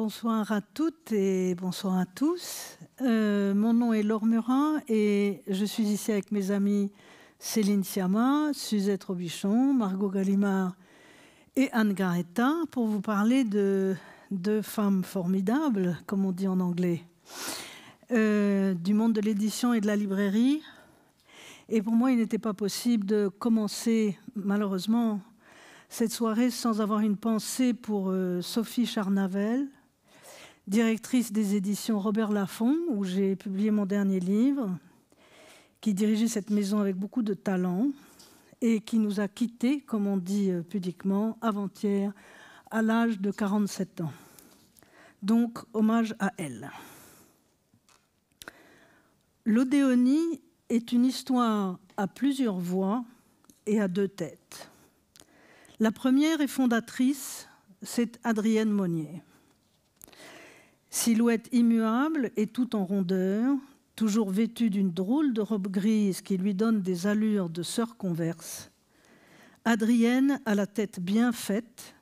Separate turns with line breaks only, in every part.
Bonsoir à toutes et bonsoir à tous. Mon nom est Laure Murat et je suis ici avec mes amis Céline Sciamma, Suzette Robichon, Margot Gallimard et Anne Garetta pour vous parler de deux femmes formidables, comme on dit en anglais, du monde de l'édition et de la librairie. Et pour moi, il n'était pas possible de commencer, malheureusement, cette soirée sans avoir une pensée pour Sophie Charnavel, directrice des éditions Robert Laffont, où j'ai publié mon dernier livre, qui dirigeait cette maison avec beaucoup de talent et qui nous a quittés, comme on dit pudiquement, avant-hier, à l'âge de 47 ans. Donc, hommage à elle. L'Odéonie est une histoire à plusieurs voix et à deux têtes. La première et fondatrice, c'est Adrienne Monnier. Silhouette immuable et tout en rondeur, toujours vêtue d'une drôle de robe grise qui lui donne des allures de sœur converse, Adrienne a la tête bien faite,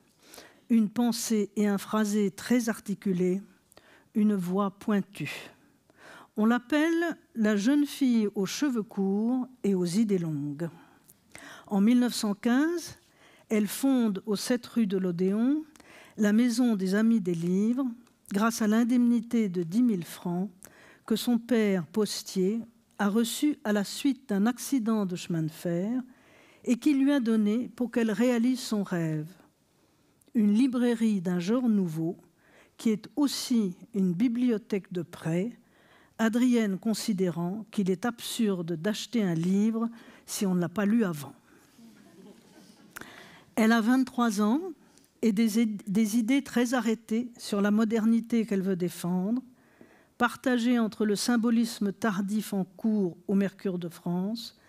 une pensée et un phrasé très articulés, une voix pointue. On l'appelle la jeune fille aux cheveux courts et aux idées longues. En 1915, elle fonde aux 7 rue de l'Odéon la Maison des Amis des Livres grâce à l'indemnité de 10 000 francs que son père, postier, a reçue à la suite d'un accident de chemin de fer et qui lui a donné pour qu'elle réalise son rêve. Une librairie d'un genre nouveau qui est aussi une bibliothèque de prêt, Adrienne considérant qu'il est absurde d'acheter un livre si on ne l'a pas lu avant. Elle a 23 ans et des idées très arrêtées sur la modernité qu'elle veut défendre, partagées entre le symbolisme tardif en cours au Mercure de France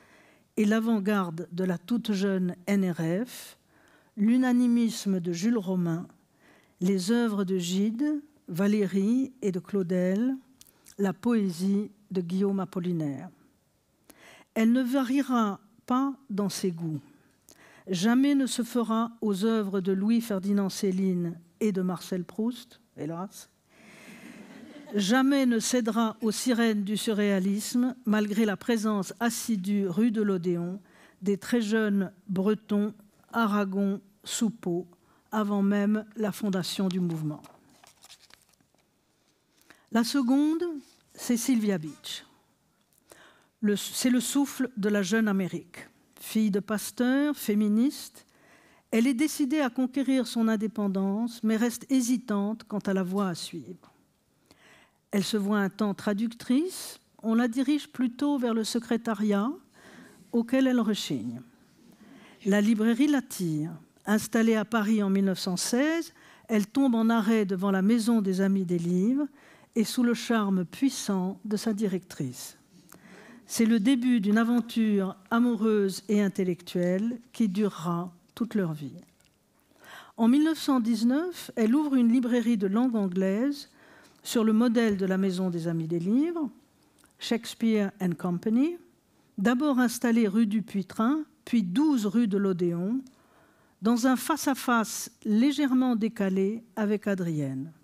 et l'avant-garde de la toute jeune NRF, l'unanimisme de Jules Romain, les œuvres de Gide, Valéry et de Claudel, la poésie de Guillaume Apollinaire. Elle ne variera pas dans ses goûts. Jamais ne se fera aux œuvres de Louis-Ferdinand Céline et de Marcel Proust, hélas. Jamais ne cédera aux sirènes du surréalisme, malgré la présence assidue rue de l'Odéon des très jeunes Breton, Aragon, Soupeau, avant même la fondation du mouvement. La seconde, c'est Sylvia Beach. C'est le souffle de la jeune Amérique. Fille de pasteur, féministe, elle est décidée à conquérir son indépendance, mais reste hésitante quant à la voie à suivre. Elle se voit un temps traductrice, on la dirige plutôt vers le secrétariat, auquel elle rechigne. La librairie l'attire. Installée à Paris en 1916, elle tombe en arrêt devant la Maison des Amis des Livres et sous le charme puissant de sa directrice. C'est le début d'une aventure amoureuse et intellectuelle qui durera toute leur vie. En 1919, elle ouvre une librairie de langue anglaise sur le modèle de la Maison des Amis des Livres, Shakespeare & Company, d'abord installée rue du Puitrin, puis 12 rue de l'Odéon, dans un face-à-face légèrement décalé avec Adrienne.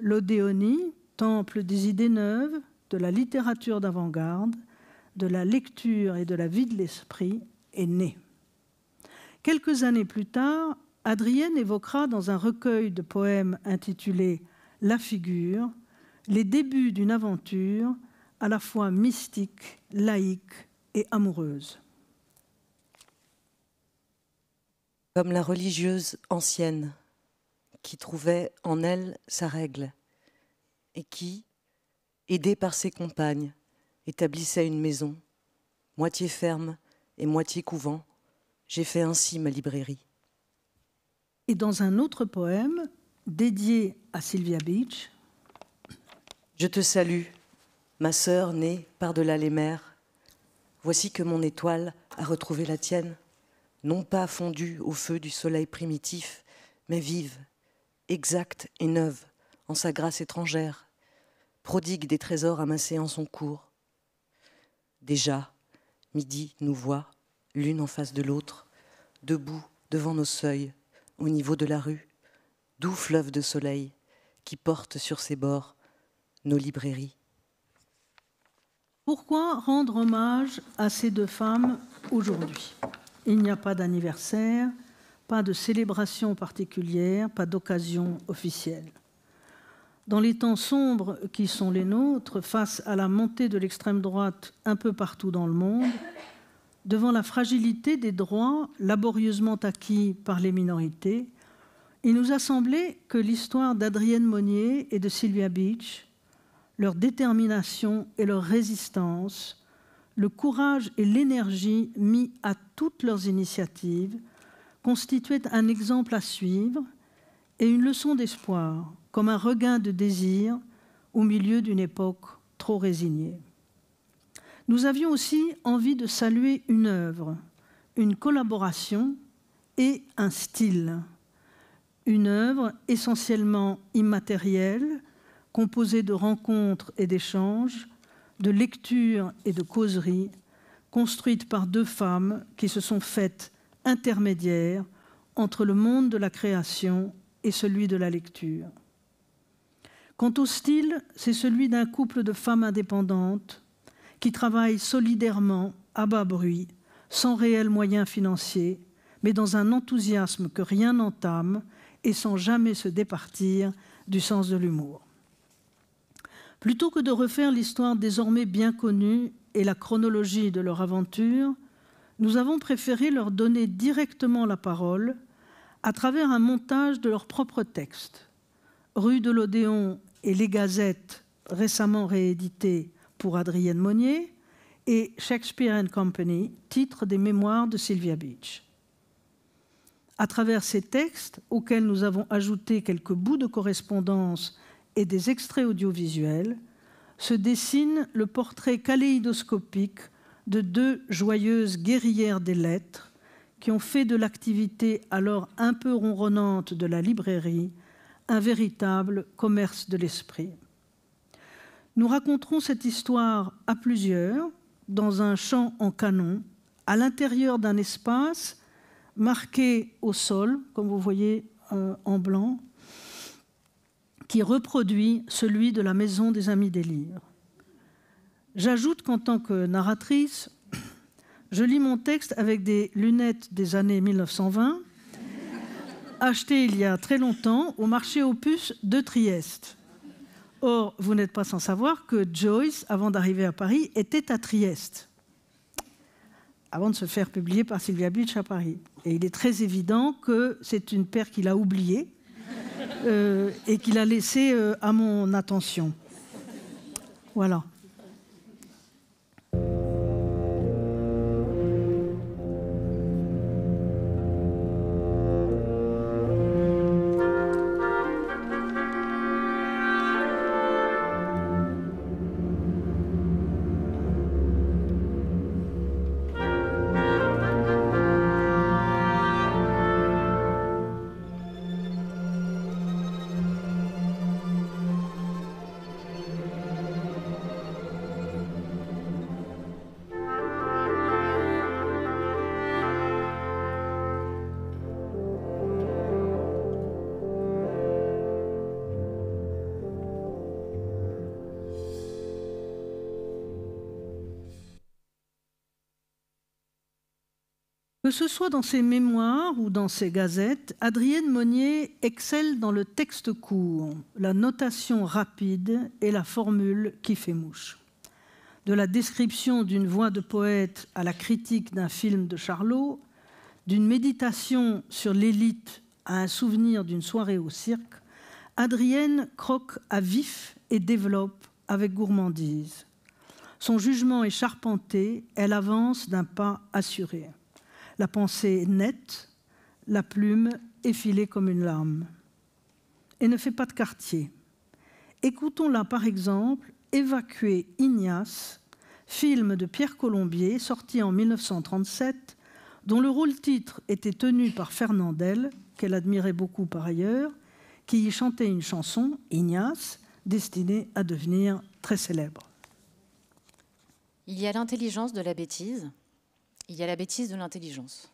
L'Odéonie, temple des idées neuves, de la littérature d'avant-garde, de la lecture et de la vie de l'esprit, est née. Quelques années plus tard, Adrienne évoquera dans un recueil de poèmes intitulé « La figure » les débuts d'une aventure à la fois mystique, laïque et amoureuse.
Comme la religieuse ancienne qui trouvait en elle sa règle et qui, aidée par ses compagnes, établissait une maison, moitié ferme et moitié couvent, j'ai fait ainsi ma librairie.
Et dans un autre poème, dédié à Sylvia Beach,
je te salue, ma sœur née par-delà les mers. Voici que mon étoile a retrouvé la tienne, non pas fondue au feu du soleil primitif, mais vive, exacte et neuve, en sa grâce étrangère, prodigue des trésors amassés en son cours. Déjà, midi nous voit, l'une en face de l'autre, debout devant nos seuils, au niveau de la rue, doux fleuve de soleil, qui porte sur ses bords nos librairies.
Pourquoi rendre hommage à ces deux femmes aujourd'hui? Il n'y a pas d'anniversaire, pas de célébration particulière, pas d'occasion officielle. Dans les temps sombres qui sont les nôtres, face à la montée de l'extrême droite un peu partout dans le monde, devant la fragilité des droits laborieusement acquis par les minorités, il nous a semblé que l'histoire d'Adrienne Monnier et de Sylvia Beach, leur détermination et leur résistance, le courage et l'énergie mis à toutes leurs initiatives constituaient un exemple à suivre et une leçon d'espoir, comme un regain de désir au milieu d'une époque trop résignée. Nous avions aussi envie de saluer une œuvre, une collaboration et un style. Une œuvre essentiellement immatérielle, composée de rencontres et d'échanges, de lectures et de causeries, construite par deux femmes qui se sont faites intermédiaires entre le monde de la création et celui de la lecture. Quant au style, c'est celui d'un couple de femmes indépendantes qui travaillent solidairement, à bas bruit, sans réels moyens financiers, mais dans un enthousiasme que rien n'entame et sans jamais se départir du sens de l'humour. Plutôt que de refaire l'histoire désormais bien connue et la chronologie de leur aventure, nous avons préféré leur donner directement la parole à travers un montage de leurs propres textes. Rue de l'Odéon et Les Gazettes, récemment réédités pour Adrienne Monnier, et Shakespeare & Company, titre des mémoires de Sylvia Beach. À travers ces textes, auxquels nous avons ajouté quelques bouts de correspondance et des extraits audiovisuels, se dessine le portrait kaléidoscopique de deux joyeuses guerrières des lettres qui ont fait de l'activité alors un peu ronronnante de la librairie un véritable commerce de l'esprit. Nous raconterons cette histoire à plusieurs, dans un chant en canon, à l'intérieur d'un espace marqué au sol, comme vous voyez en blanc, qui reproduit celui de la Maison des Amis des Livres. J'ajoute qu'en tant que narratrice, je lis mon texte avec des lunettes des années 1920, achetées il y a très longtemps au marché aux puces de Trieste. Or, vous n'êtes pas sans savoir que Joyce, avant d'arriver à Paris, était à Trieste, avant de se faire publier par Sylvia Beach à Paris. Et il est très évident que c'est une paire qu'il a oubliée et qu'il a laissée à mon attention. Voilà. Que ce soit dans ses mémoires ou dans ses gazettes, Adrienne Monnier excelle dans le texte court, la notation rapide et la formule qui fait mouche. De la description d'une voix de poète à la critique d'un film de Charlot, d'une méditation sur l'élite à un souvenir d'une soirée au cirque, Adrienne croque à vif et développe avec gourmandise. Son jugement est charpenté, elle avance d'un pas assuré. La pensée est nette, la plume effilée comme une lame. Et ne fait pas de quartier. Écoutons-la par exemple Évacuer Ignace, film de Pierre Colombier, sorti en 1937, dont le rôle-titre était tenu par Fernandel, qu'elle admirait beaucoup par ailleurs, qui y chantait une chanson, Ignace, destinée à devenir très célèbre.
Il y a l'intelligence de la bêtise. Il y a la bêtise de l'intelligence.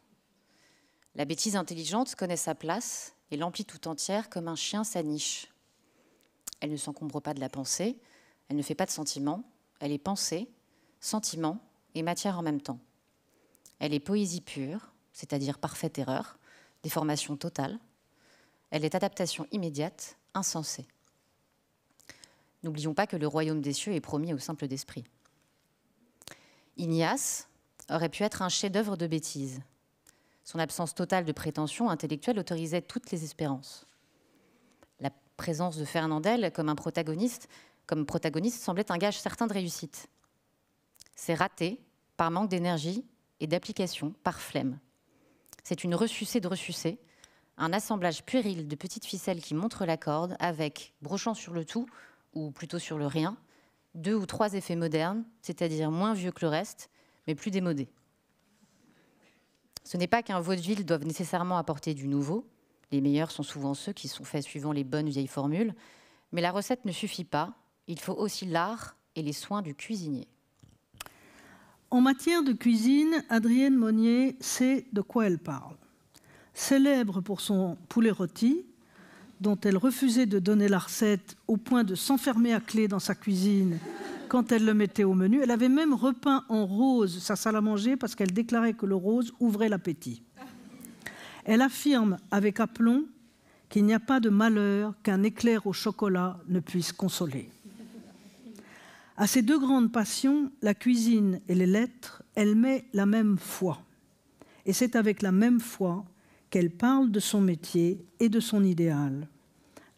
La bêtise intelligente connaît sa place et l'emplit tout entière comme un chien sa niche. Elle ne s'encombre pas de la pensée, elle ne fait pas de sentiments, elle est pensée, sentiment et matière en même temps. Elle est poésie pure, c'est-à-dire parfaite erreur, déformation totale. Elle est adaptation immédiate, insensée. N'oublions pas que le royaume des cieux est promis au simple d'esprit. Ignace aurait pu être un chef-d'œuvre de bêtise. Son absence totale de prétention intellectuelle autorisait toutes les espérances. La présence de Fernandel comme protagoniste semblait un gage certain de réussite. C'est raté par manque d'énergie et d'application, par flemme. C'est une ressucée de ressucée, un assemblage puéril de petites ficelles qui montrent la corde avec, brochant sur le tout, ou plutôt sur le rien, 2 ou 3 effets modernes, c'est-à-dire moins vieux que le reste, mais plus démodés. Ce n'est pas qu'un vaudeville doive nécessairement apporter du nouveau, les meilleurs sont souvent ceux qui sont faits suivant les bonnes vieilles formules, mais la recette ne suffit pas, il faut aussi l'art et les soins du cuisinier.
En matière de cuisine, Adrienne Monnier sait de quoi elle parle. Célèbre pour son poulet rôti, dont elle refusait de donner la recette au point de s'enfermer à clé dans sa cuisine quand elle le mettait au menu. Elle avait même repeint en rose sa salle à manger parce qu'elle déclarait que le rose ouvrait l'appétit. Elle affirme avec aplomb qu'il n'y a pas de malheur qu'un éclair au chocolat ne puisse consoler. À ces 2 grandes passions, la cuisine et les lettres, elle met la même foi. Et c'est avec la même foi qu'elle parle de son métier et de son idéal,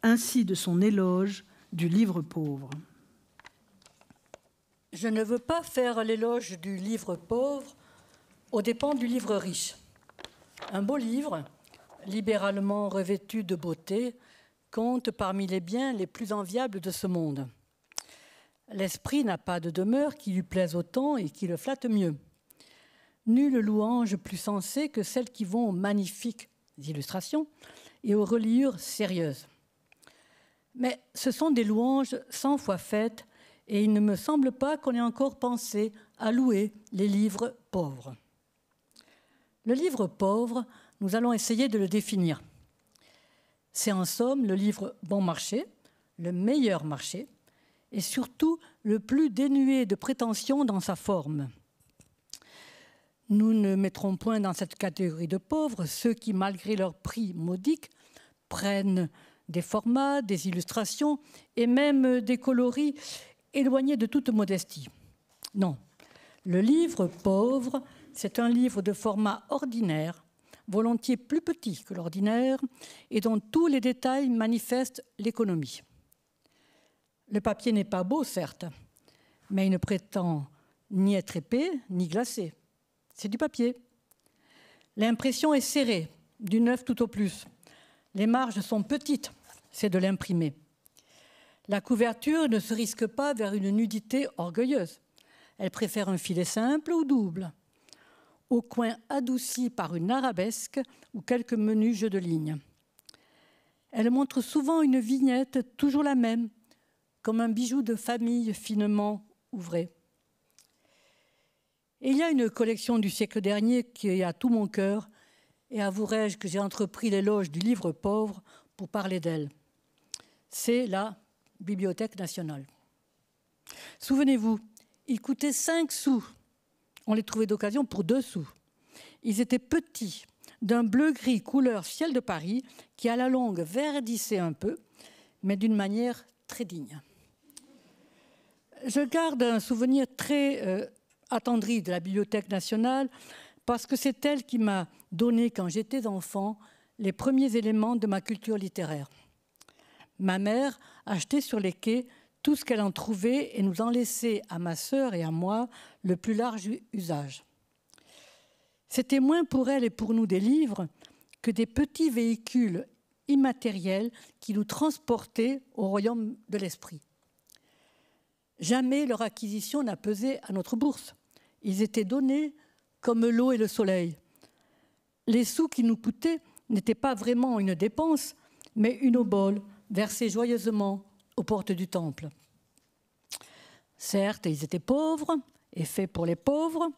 ainsi de son éloge du livre pauvre.
Je ne veux pas faire l'éloge du livre pauvre aux dépens du livre riche. Un beau livre, libéralement revêtu de beauté, compte parmi les biens les plus enviables de ce monde. L'esprit n'a pas de demeure qui lui plaise autant et qui le flatte mieux. Nulle louange plus sensée que celles qui vont aux magnifiques illustrations et aux reliures sérieuses. Mais ce sont des louanges 100 fois faites et il ne me semble pas qu'on ait encore pensé à louer les livres pauvres. Le livre pauvre, nous allons essayer de le définir. C'est en somme le livre bon marché, le meilleur marché, et surtout le plus dénué de prétention dans sa forme. Nous ne mettrons point dans cette catégorie de pauvres ceux qui, malgré leur prix modique, prennent des formats, des illustrations et même des coloris éloignés de toute modestie. Non, le livre pauvre, c'est un livre de format ordinaire, volontiers plus petit que l'ordinaire et dont tous les détails manifestent l'économie. Le papier n'est pas beau, certes, mais il ne prétend ni être épais, ni glacé. C'est du papier. L'impression est serrée, du neuf tout au plus. Les marges sont petites, c'est de l'imprimé. La couverture ne se risque pas vers une nudité orgueilleuse. Elle préfère un filet simple ou double, au coin adouci par une arabesque ou quelques menus jeux de lignes. Elle montre souvent une vignette, toujours la même, comme un bijou de famille finement ouvré. Et il y a une collection du siècle dernier qui est à tout mon cœur, et avouerai-je que j'ai entrepris l'éloge du livre pauvre pour parler d'elle. C'est la Bibliothèque nationale. Souvenez-vous, ils coûtaient 5 sous. On les trouvait d'occasion pour 2 sous. Ils étaient petits, d'un bleu-gris couleur ciel de Paris, qui à la longue verdissait un peu, mais d'une manière très digne. Je garde un souvenir très attendri de la Bibliothèque nationale parce que c'est elle qui m'a donné, quand j'étais enfant, les premiers éléments de ma culture littéraire. Ma mère achetait sur les quais tout ce qu'elle en trouvait et nous en laissait à ma sœur et à moi le plus large usage. C'était moins pour elle et pour nous des livres que des petits véhicules immatériels qui nous transportaient au royaume de l'esprit. Jamais leur acquisition n'a pesé à notre bourse. Ils étaient donnés comme l'eau et le soleil. Les sous qui nous coûtaient n'étaient pas vraiment une dépense, mais une obole versée joyeusement aux portes du temple. Certes, ils étaient pauvres et faits pour les pauvres,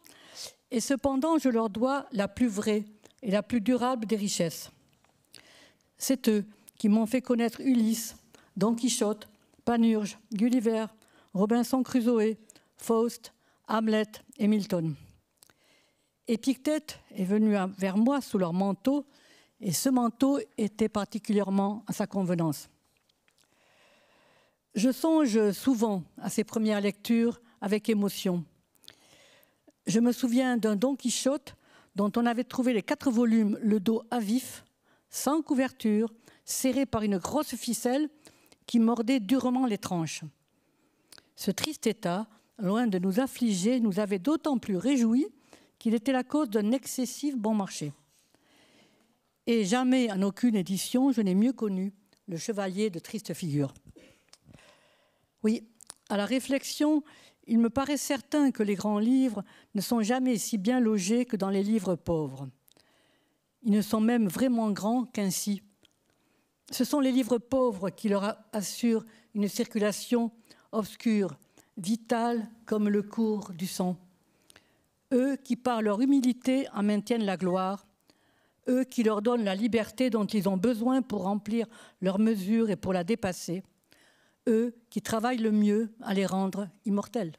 et cependant je leur dois la plus vraie et la plus durable des richesses. C'est eux qui m'ont fait connaître Ulysse, Don Quichotte, Panurge, Gulliver, Robinson Crusoe, Faust, Hamlet et Milton. Épictète est venu vers moi sous leur manteau, et ce manteau était particulièrement à sa convenance. Je songe souvent à ces premières lectures avec émotion. Je me souviens d'un Don Quichotte dont on avait trouvé les 4 volumes, le dos à vif, sans couverture, serré par une grosse ficelle qui mordait durement les tranches. Ce triste état, loin de nous affliger, nous avait d'autant plus réjouis qu'il était la cause d'un excessif bon marché. Et jamais, en aucune édition, je n'ai mieux connu le chevalier de triste figure. Oui, à la réflexion, il me paraît certain que les grands livres ne sont jamais si bien logés que dans les livres pauvres. Ils ne sont même vraiment grands qu'ainsi. Ce sont les livres pauvres qui leur assurent une circulation obscure, vitale comme le cours du sang. Eux qui, par leur humilité, en maintiennent la gloire. Eux qui leur donnent la liberté dont ils ont besoin pour remplir leur mesure et pour la dépasser. Eux qui travaillent le mieux à les rendre immortels.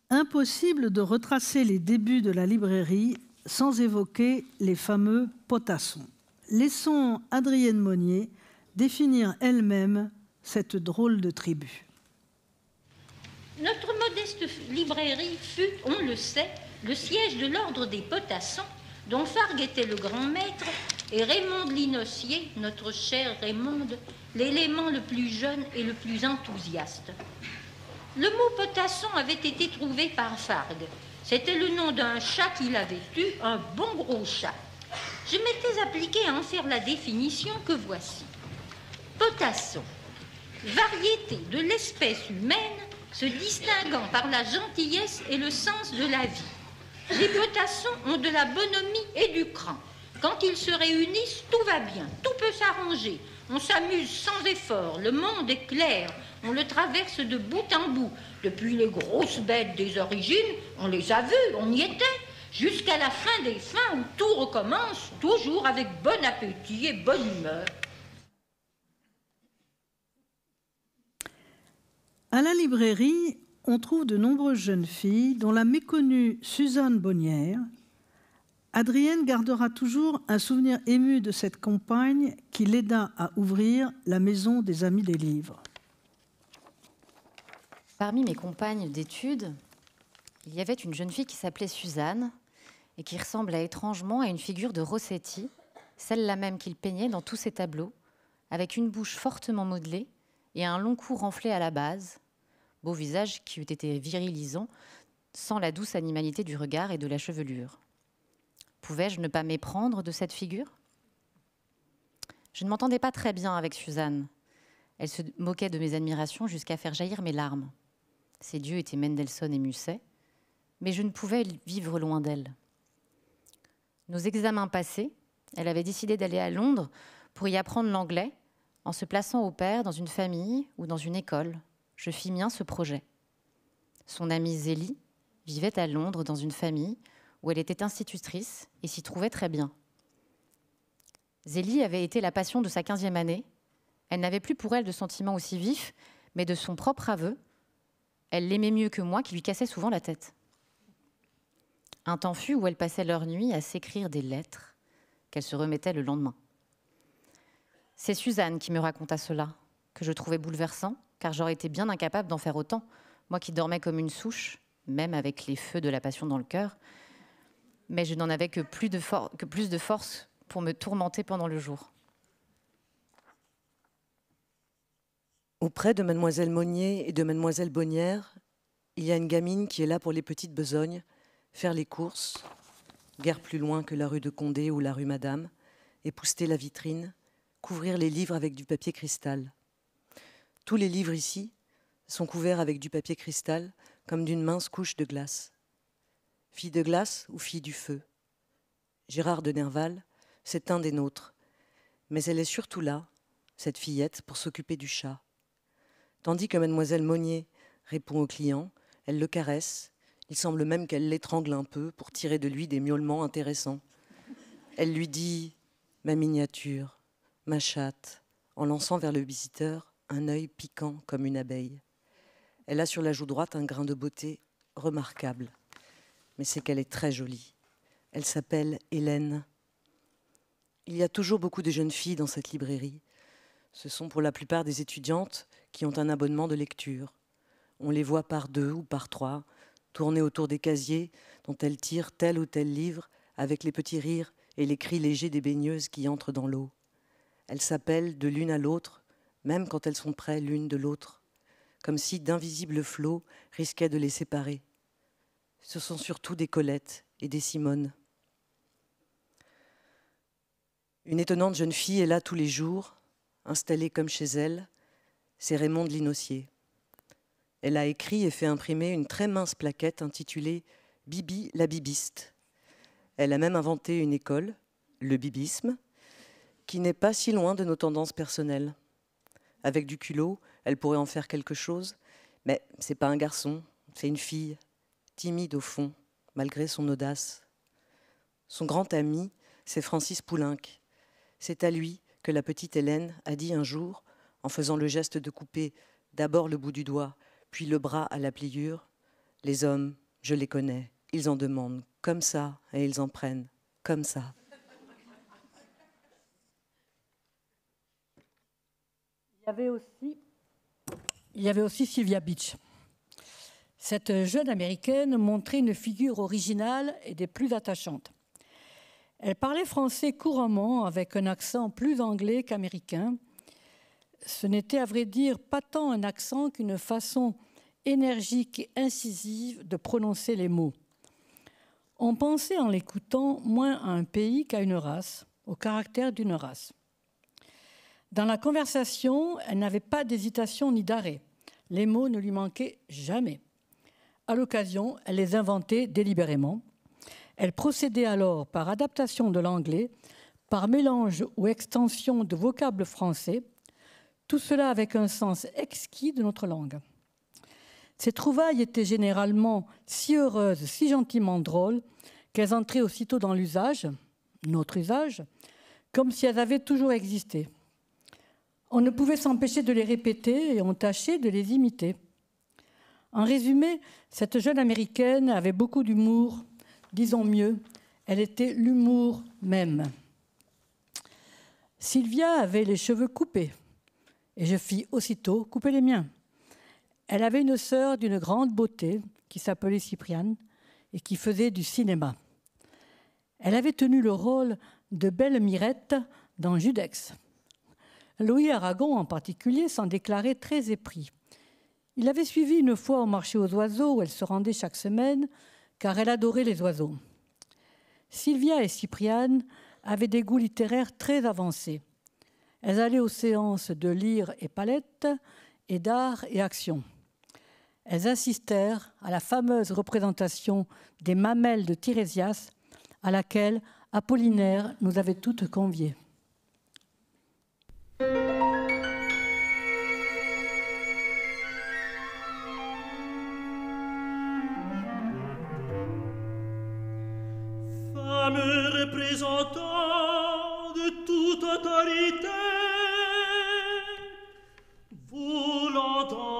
Impossible de retracer les débuts de la librairie sans évoquer les fameux potassons. Laissons Adrienne Monnier définir elle-même cette drôle de tribu.
Notre modeste librairie fut, on le sait, le siège de l'ordre des potassons, dont Fargue était le grand maître, et Raymond de Linossier, notre chère Raymonde, l'élément le plus jeune et le plus enthousiaste. Le mot potasson avait été trouvé par Fargue. C'était le nom d'un chat qu'il avait eu, un bon gros chat. Je m'étais appliqué à en faire la définition que voici. Potasson, variété de l'espèce humaine se distinguant par la gentillesse et le sens de la vie. Les potassons ont de la bonhomie et du cran. Quand ils se réunissent, tout va bien, tout peut s'arranger. On s'amuse sans effort, le monde est clair, on le traverse de bout en bout. Depuis les grosses bêtes des origines, on les a vues, on y était, jusqu'à la fin des fins où tout recommence, toujours avec bon appétit et bonne humeur.
À la librairie, on trouve de nombreuses jeunes filles, dont la méconnue Suzanne Bonnière. Adrienne gardera toujours un souvenir ému de cette compagne qui l'aida à ouvrir la maison des Amis des Livres.
Parmi mes compagnes d'études, il y avait une jeune fille qui s'appelait Suzanne et qui ressemblait étrangement à une figure de Rossetti, celle-là même qu'il peignait dans tous ses tableaux, avec une bouche fortement modelée et un long cou renflé à la base, beau visage qui eût été virilisant sans la douce animalité du regard et de la chevelure. Pouvais-je ne pas méprendre de cette figure ? Je ne m'entendais pas très bien avec Suzanne. Elle se moquait de mes admirations jusqu'à faire jaillir mes larmes. Ses dieux étaient Mendelssohn et Musset, mais je ne pouvais vivre loin d'elle. Nos examens passés, elle avait décidé d'aller à Londres pour y apprendre l'anglais en se plaçant au pair dans une famille ou dans une école. Je fis mien ce projet. Son amie Zélie vivait à Londres dans une famille où elle était institutrice et s'y trouvait très bien. Zélie avait été la passion de sa 15e année. Elle n'avait plus pour elle de sentiments aussi vifs, mais de son propre aveu, elle l'aimait mieux que moi, qui lui cassait souvent la tête. Un temps fut où elles passaient leur nuit à s'écrire des lettres qu'elles se remettaient le lendemain. C'est Suzanne qui me raconta cela, que je trouvais bouleversant, car j'aurais été bien incapable d'en faire autant, moi qui dormais comme une souche, même avec les feux de la passion dans le cœur, mais je n'en avais que plus de force pour me tourmenter pendant le jour.
Auprès de mademoiselle Monnier et de mademoiselle Bonnière, il y a une gamine qui est là pour les petites besognes, faire les courses, guère plus loin que la rue de Condé ou la rue Madame, épousseter la vitrine, couvrir les livres avec du papier cristal. Tous les livres ici sont couverts avec du papier cristal, comme d'une mince couche de glace. Fille de glace ou fille du feu? Gérard de Nerval, c'est un des nôtres, mais elle est surtout là, cette fillette, pour s'occuper du chat. Tandis que mademoiselle Monnier répond au client, elle le caresse, il semble même qu'elle l'étrangle un peu pour tirer de lui des miaulements intéressants. Elle lui dit « ma miniature, ma chatte », en lançant vers le visiteur un œil piquant comme une abeille. Elle a sur la joue droite un grain de beauté remarquable, mais c'est qu'elle est très jolie. Elle s'appelle Hélène. Il y a toujours beaucoup de jeunes filles dans cette librairie. Ce sont pour la plupart des étudiantes qui ont un abonnement de lecture. On les voit par 2 ou par 3, tourner autour des casiers dont elles tirent tel ou tel livre avec les petits rires et les cris légers des baigneuses qui entrent dans l'eau. Elles s'appellent de l'une à l'autre, même quand elles sont près l'une de l'autre, comme si d'invisibles flots risquaient de les séparer. Ce sont surtout des Colette et des Simone. Une étonnante jeune fille est là tous les jours, installée comme chez elle, c'est Raymonde Linossier. Elle a écrit et fait imprimer une très mince plaquette intitulée « Bibi la bibiste ». Elle a même inventé une école, le bibisme, qui n'est pas si loin de nos tendances personnelles. Avec du culot, elle pourrait en faire quelque chose, mais c'est pas un garçon, c'est une fille, timide au fond, malgré son audace. Son grand ami, c'est Francis Poulenc. C'est à lui que la petite Hélène a dit un jour, en faisant le geste de couper d'abord le bout du doigt, puis le bras à la pliure, « Les hommes, je les connais, ils en demandent comme ça et ils en prennent comme ça. »
Il y avait aussi Sylvia Beach. Cette jeune américaine montrait une figure originale et des plus attachantes. Elle parlait français couramment avec un accent plus anglais qu'américain. Ce n'était à vrai dire pas tant un accent qu'une façon énergique et incisive de prononcer les mots. On pensait en l'écoutant moins à un pays qu'à une race, au caractère d'une race. Dans la conversation, elle n'avait pas d'hésitation ni d'arrêt. Les mots ne lui manquaient jamais. À l'occasion, elle les inventait délibérément. Elle procédait alors par adaptation de l'anglais, par mélange ou extension de vocables français, tout cela avec un sens exquis de notre langue. Ces trouvailles étaient généralement si heureuses, si gentiment drôles, qu'elles entraient aussitôt dans l'usage, notre usage, comme si elles avaient toujours existé. On ne pouvait s'empêcher de les répéter et on tâchait de les imiter. En résumé, cette jeune Américaine avait beaucoup d'humour, disons mieux, elle était l'humour même. Sylvia avait les cheveux coupés et je fis aussitôt couper les miens. Elle avait une sœur d'une grande beauté qui s'appelait Cypriane et qui faisait du cinéma. Elle avait tenu le rôle de Belle Mirette dans Judex. Louis Aragon, en particulier, s'en déclarait très épris. Il l'avait suivie une fois au marché aux oiseaux où elle se rendait chaque semaine, car elle adorait les oiseaux. Sylvia et Cypriane avaient des goûts littéraires très avancés. Elles allaient aux séances de Lyre et Palette et d'Art et Action. Elles assistèrent à la fameuse représentation des Mamelles de Tirésias, à laquelle Apollinaire nous avait toutes conviées.
Fameux représentants de toute autorité, vous l'entendez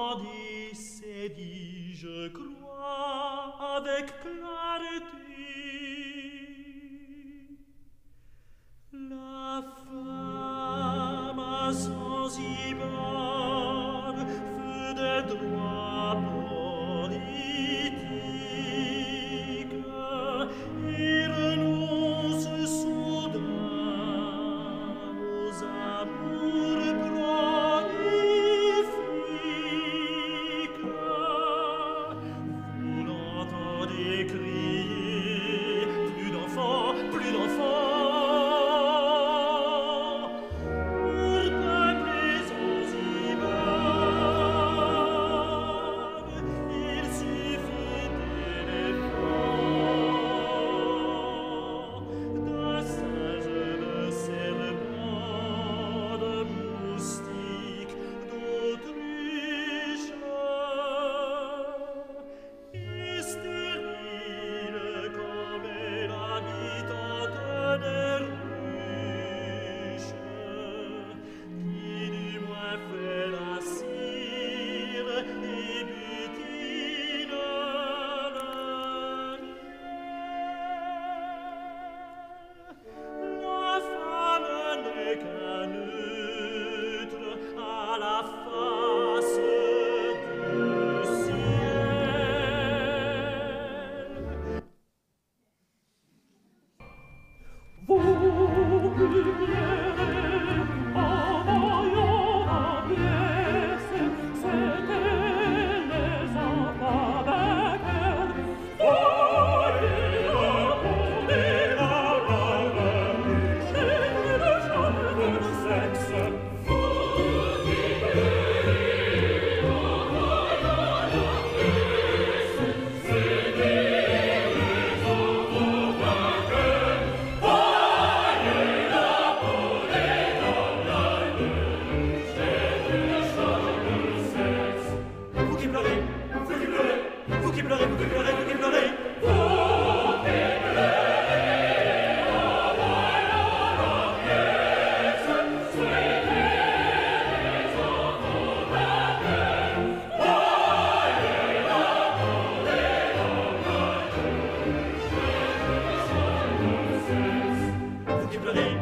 librairie,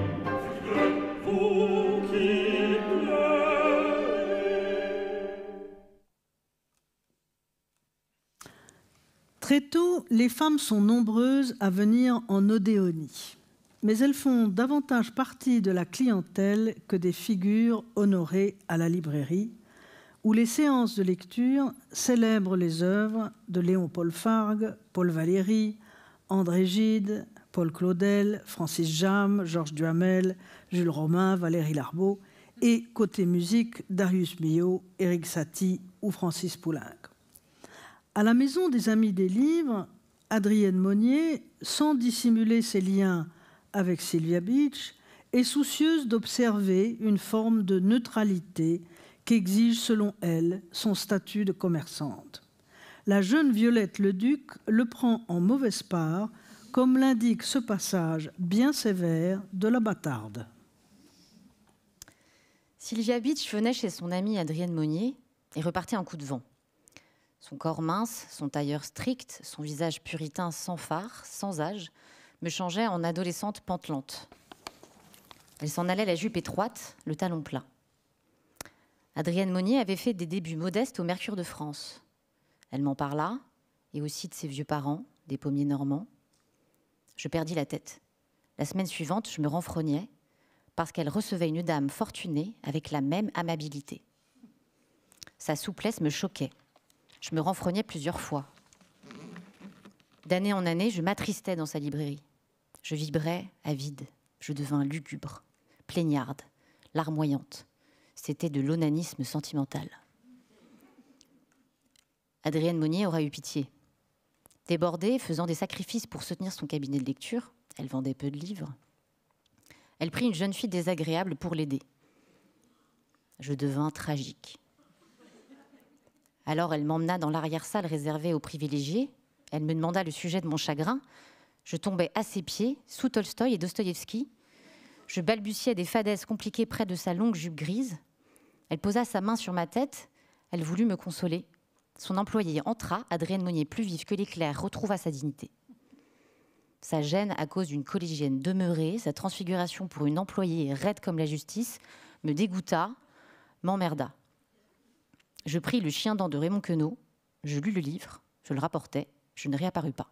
vous qui pleurez.
Très tôt, les femmes sont nombreuses à venir en Odéonie, mais elles font davantage partie de la clientèle que des figures honorées à la librairie, où les séances de lecture célèbrent les œuvres de Léon-Paul Fargue, Paul Valéry, André Gide, Paul Claudel, Francis Jammes, Georges Duhamel, Jules Romain, Valérie Larbaud, et côté musique, Darius Milhaud, Éric Satie ou Francis Poulenc. À la Maison des Amis des Livres, Adrienne Monnier, sans dissimuler ses liens avec Sylvia Beach, est soucieuse d'observer une forme de neutralité qu'exige, selon elle, son statut de commerçante. La jeune Violette Leduc le prend en mauvaise part, comme l'indique ce passage bien sévère de La Bâtarde.
Sylvia Beach venait chez son amie Adrienne Monnier et repartait en coup de vent. Son corps mince, son tailleur strict, son visage puritain sans fard, sans âge, me changeaient en adolescente pantelante. Elle s'en allait la jupe étroite, le talon plat. Adrienne Monnier avait fait des débuts modestes au Mercure de France. Elle m'en parla, et aussi de ses vieux parents, des pommiers normands. Je perdis la tête. La semaine suivante, je me renfrognais, parce qu'elle recevait une dame fortunée avec la même amabilité. Sa souplesse me choquait. Je me renfrognais plusieurs fois. D'année en année, je m'attristais dans sa librairie. Je vibrais avide. Je devins lugubre, plaignarde, larmoyante. C'était de l'onanisme sentimental. Adrienne Monnier aura eu pitié. Débordée, faisant des sacrifices pour soutenir son cabinet de lecture, elle vendait peu de livres. Elle prit une jeune fille désagréable pour l'aider. Je devins tragique. Alors elle m'emmena dans l'arrière-salle réservée aux privilégiés. Elle me demanda le sujet de mon chagrin. Je tombais à ses pieds, sous Tolstoï et Dostoïevski. Je balbutiais des fadaises compliquées près de sa longue jupe grise. Elle posa sa main sur ma tête. Elle voulut me consoler. Son employé entra. Adrienne Monnier, plus vive que l'éclair, retrouva sa dignité. Sa gêne à cause d'une collégienne demeurée, sa transfiguration pour une employée raide comme la justice, me dégoûta, m'emmerda. Je pris Le chien-dent de Raymond Queneau, je lus le livre, je le rapportai, je ne réapparus pas.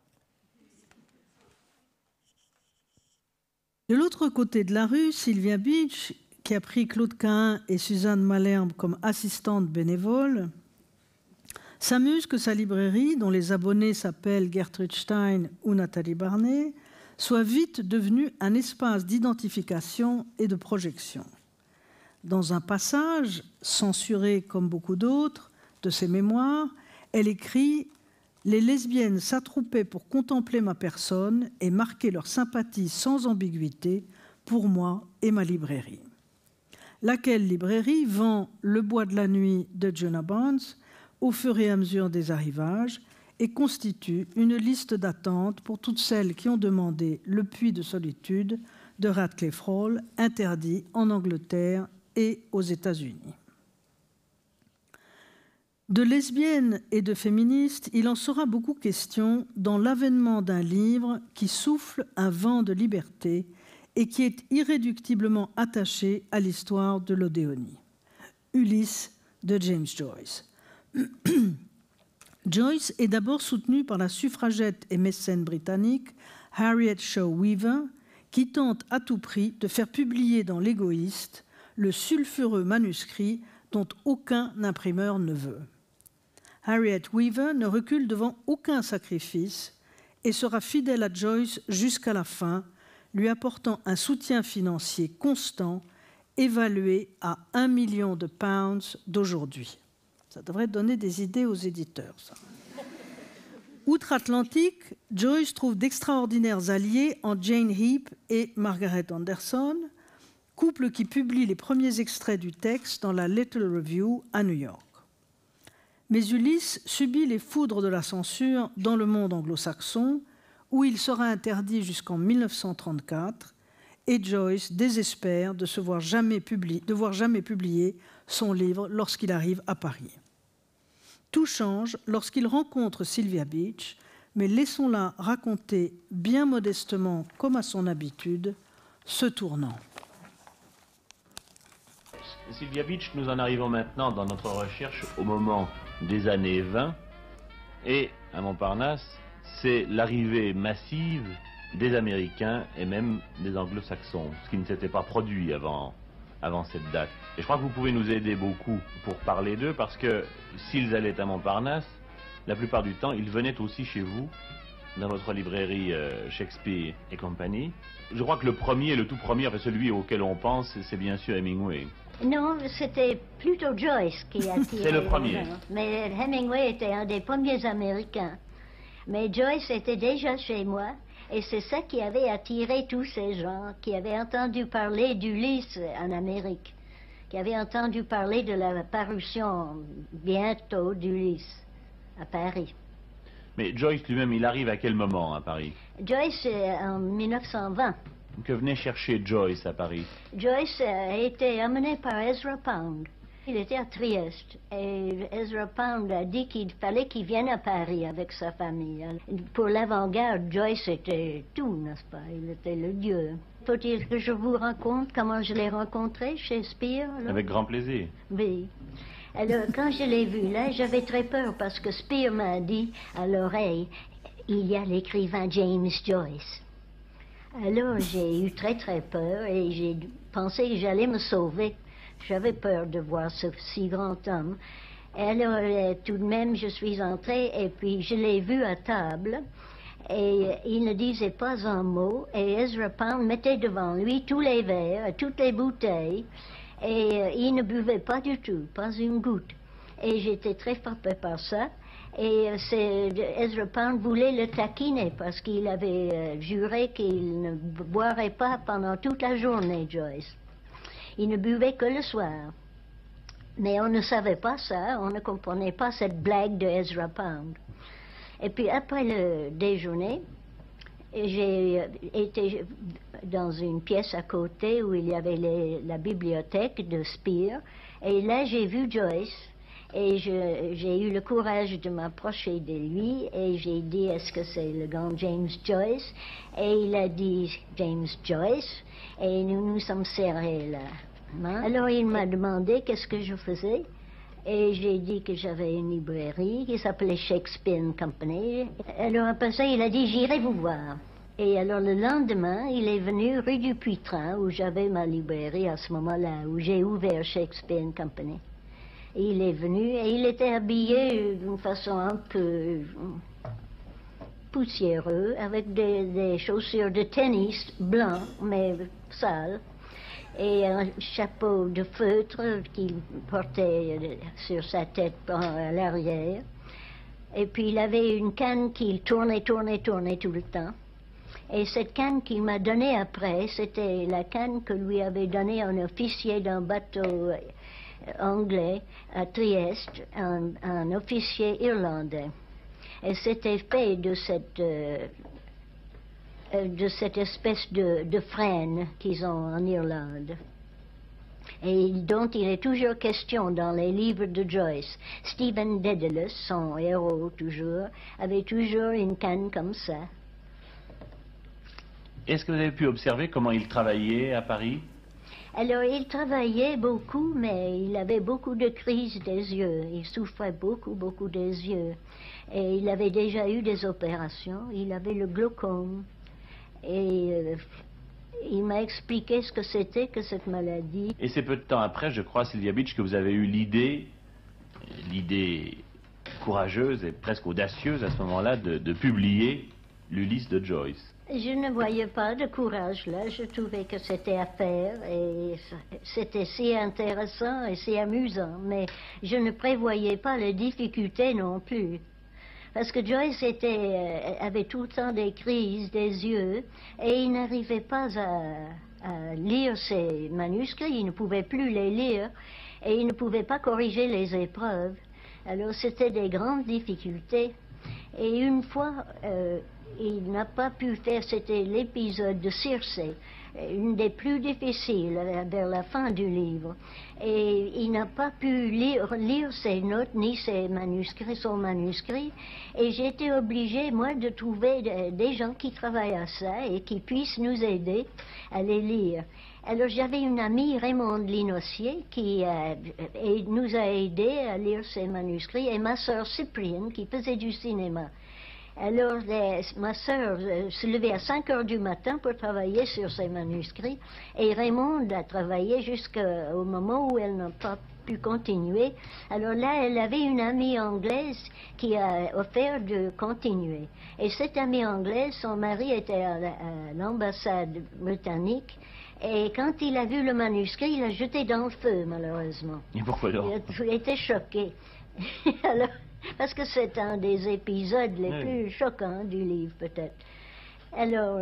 De l'autre côté de la rue, Sylvia Beach, qui a pris Claude Cahun et Suzanne Malherbe comme assistantes bénévoles, s'amuse que sa librairie, dont les abonnés s'appellent Gertrude Stein ou Nathalie Barnet, soit vite devenue un espace d'identification et de projection. Dans un passage, censuré comme beaucoup d'autres, de ses mémoires, elle écrit « Les lesbiennes s'attroupaient pour contempler ma personne et marquer leur sympathie sans ambiguïté pour moi et ma librairie. » Laquelle librairie vend Le bois de la nuit de Jonah Barnes au fur et à mesure des arrivages et constitue une liste d'attente pour toutes celles qui ont demandé Le puits de solitude de Radcliffe Hall, interdit en Angleterre et aux États-Unis. De lesbiennes et de féministes, il en sera beaucoup question dans l'avènement d'un livre qui souffle un vent de liberté et qui est irréductiblement attaché à l'histoire de l'Odéonie. Ulysse de James Joyce. Joyce est d'abord soutenue par la suffragette et mécène britannique Harriet Shaw Weaver, qui tente à tout prix de faire publier dans l'Égoïste le sulfureux manuscrit dont aucun imprimeur ne veut. Harriet Weaver ne recule devant aucun sacrifice et sera fidèle à Joyce jusqu'à la fin, lui apportant un soutien financier constant évalué à 1 million de pounds d'aujourd'hui. Ça devrait donner des idées aux éditeurs, ça. Outre-Atlantique, Joyce trouve d'extraordinaires alliés en Jane Heap et Margaret Anderson, couple qui publie les premiers extraits du texte dans la Little Review à New York. Mais Ulysse subit les foudres de la censure dans le monde anglo-saxon, où il sera interdit jusqu'en 1934, et Joyce désespère de voir jamais publier son livre lorsqu'il arrive à Paris. Tout change lorsqu'il rencontre Sylvia Beach, mais laissons-la raconter bien modestement, comme à son habitude, se tournant.
Sylvia Beach, nous en arrivons maintenant dans notre recherche au moment des années 20 et à Montparnasse, c'est l'arrivée massive des Américains et même des Anglo-Saxons, ce qui ne s'était pas produit avant cette date. Et je crois que vous pouvez nous aider beaucoup pour parler d'eux parce que s'ils allaient à Montparnasse, la plupart du temps, ils venaient aussi chez vous, dans votre librairie Shakespeare et compagnie. Je crois que le tout premier, enfin celui auquel on pense, c'est bien sûr Hemingway.
Non, c'était plutôt Joyce qui a tiré.
C'est le premier.
Mais Hemingway était un des premiers Américains. Mais Joyce était déjà chez moi, et c'est ça qui avait attiré tous ces gens qui avaient entendu parler d'Ulysse en Amérique, qui avaient entendu parler de la parution bientôt d'Ulysse à Paris.
Mais Joyce lui-même, il arrive à quel moment à Paris?
Joyce, en 1920.
Que venait chercher Joyce à Paris?
Joyce a été amené par Ezra Pound. Il était à Trieste et Ezra Pound a dit qu'il fallait qu'il vienne à Paris avec sa famille. Pour l'avant-garde, Joyce était tout, n'est-ce pas? Il était le dieu. Faut-il que je vous raconte comment je l'ai rencontré chez Spear? Là?
Avec grand plaisir.
Oui. Alors, quand je l'ai vu là, j'avais très peur parce que Spear m'a dit à l'oreille, il y a l'écrivain James Joyce. Alors, j'ai eu très très peur et j'ai pensé que j'allais me sauver. J'avais peur de voir ce si grand homme. Et alors, tout de même, je suis entrée et puis je l'ai vu à table. Et il ne disait pas un mot. Et Ezra Pound mettait devant lui tous les verres, toutes les bouteilles. Et il ne buvait pas du tout, pas une goutte. Et j'étais très frappée par ça. Et Ezra Pound voulait le taquiner parce qu'il avait juré qu'il ne boirait pas pendant toute la journée, Joyce. Il ne buvait que le soir. Mais on ne savait pas ça, on ne comprenait pas cette blague de Ezra Pound. Et puis après le déjeuner, j'ai été dans une pièce à côté où il y avait la bibliothèque de Spear. Et là, j'ai vu Joyce. Et j'ai eu le courage de m'approcher de lui et j'ai dit, est-ce que c'est le grand James Joyce? Et il a dit, James Joyce, et nous nous sommes serrés là. Alors il m'a demandé qu'est-ce que je faisais, et j'ai dit que j'avais une librairie qui s'appelait Shakespeare Company. Alors après ça, il a dit, j'irai vous voir. Et alors le lendemain, il est venu rue du Puitrin, où j'avais ma librairie à ce moment-là, où j'ai ouvert Shakespeare Company. Et il est venu et il était habillé d'une façon un peu poussiéreuse, avec des chaussures de tennis blancs, mais sales, et un chapeau de feutre qu'il portait sur sa tête à l'arrière. Et puis il avait une canne qu'il tournait tout le temps. Et cette canne qu'il m'a donnée après, c'était la canne que lui avait donnée un officier d'un bateau anglais à Trieste, un officier irlandais. Et c'était fait de cette espèce de frêne qu'ils ont en Irlande. Et dont il est toujours question dans les livres de Joyce. Stephen Dedalus, son héros toujours, avait toujours une canne comme ça.
Est-ce que vous avez pu observer comment il travaillait à Paris?
Alors, il travaillait beaucoup, mais il avait beaucoup de crises des yeux. Il souffrait beaucoup des yeux. Et il avait déjà eu des opérations. Il avait le glaucome. Et il m'a expliqué ce que c'était que cette maladie.
Et c'est peu de temps après, je crois, Sylvia Beach, que vous avez eu l'idée courageuse et presque audacieuse à ce moment-là de publier l'Ulysse de Joyce.
Je ne voyais pas de courage là, je trouvais que c'était à faire et c'était si intéressant et si amusant, mais je ne prévoyais pas les difficultés non plus. Parce que Joyce avait tout le temps des crises des yeux et il n'arrivait pas à lire ses manuscrits, il ne pouvait plus les lire et il ne pouvait pas corriger les épreuves. Alors c'était des grandes difficultés. Et une fois, il n'a pas pu faire, c'était l'épisode de Circé, une des plus difficiles vers la fin du livre. Et il n'a pas pu lire ses notes ni ses manuscrits, son manuscrit. Et j'ai été obligée, moi, de trouver des gens qui travaillent à ça et qui puissent nous aider à les lire. Alors j'avais une amie, Raymonde Linossier, qui nous a aidés à lire ses manuscrits, et ma sœur Cyprienne, qui faisait du cinéma. Alors, ma sœur se levait à 5 heures du matin pour travailler sur ses manuscrits, et Raymond a travaillé jusqu'au moment où elle n'a pas pu continuer. Alors là, elle avait une amie anglaise qui a offert de continuer. Et cette amie anglaise, son mari était à l'ambassade britannique, et quand il a vu le manuscrit, il l'a jeté dans le feu, malheureusement.
Et pourquoi donc?
Il était choqué. Alors, parce que c'est un des épisodes les plus choquants du livre, peut-être. Alors,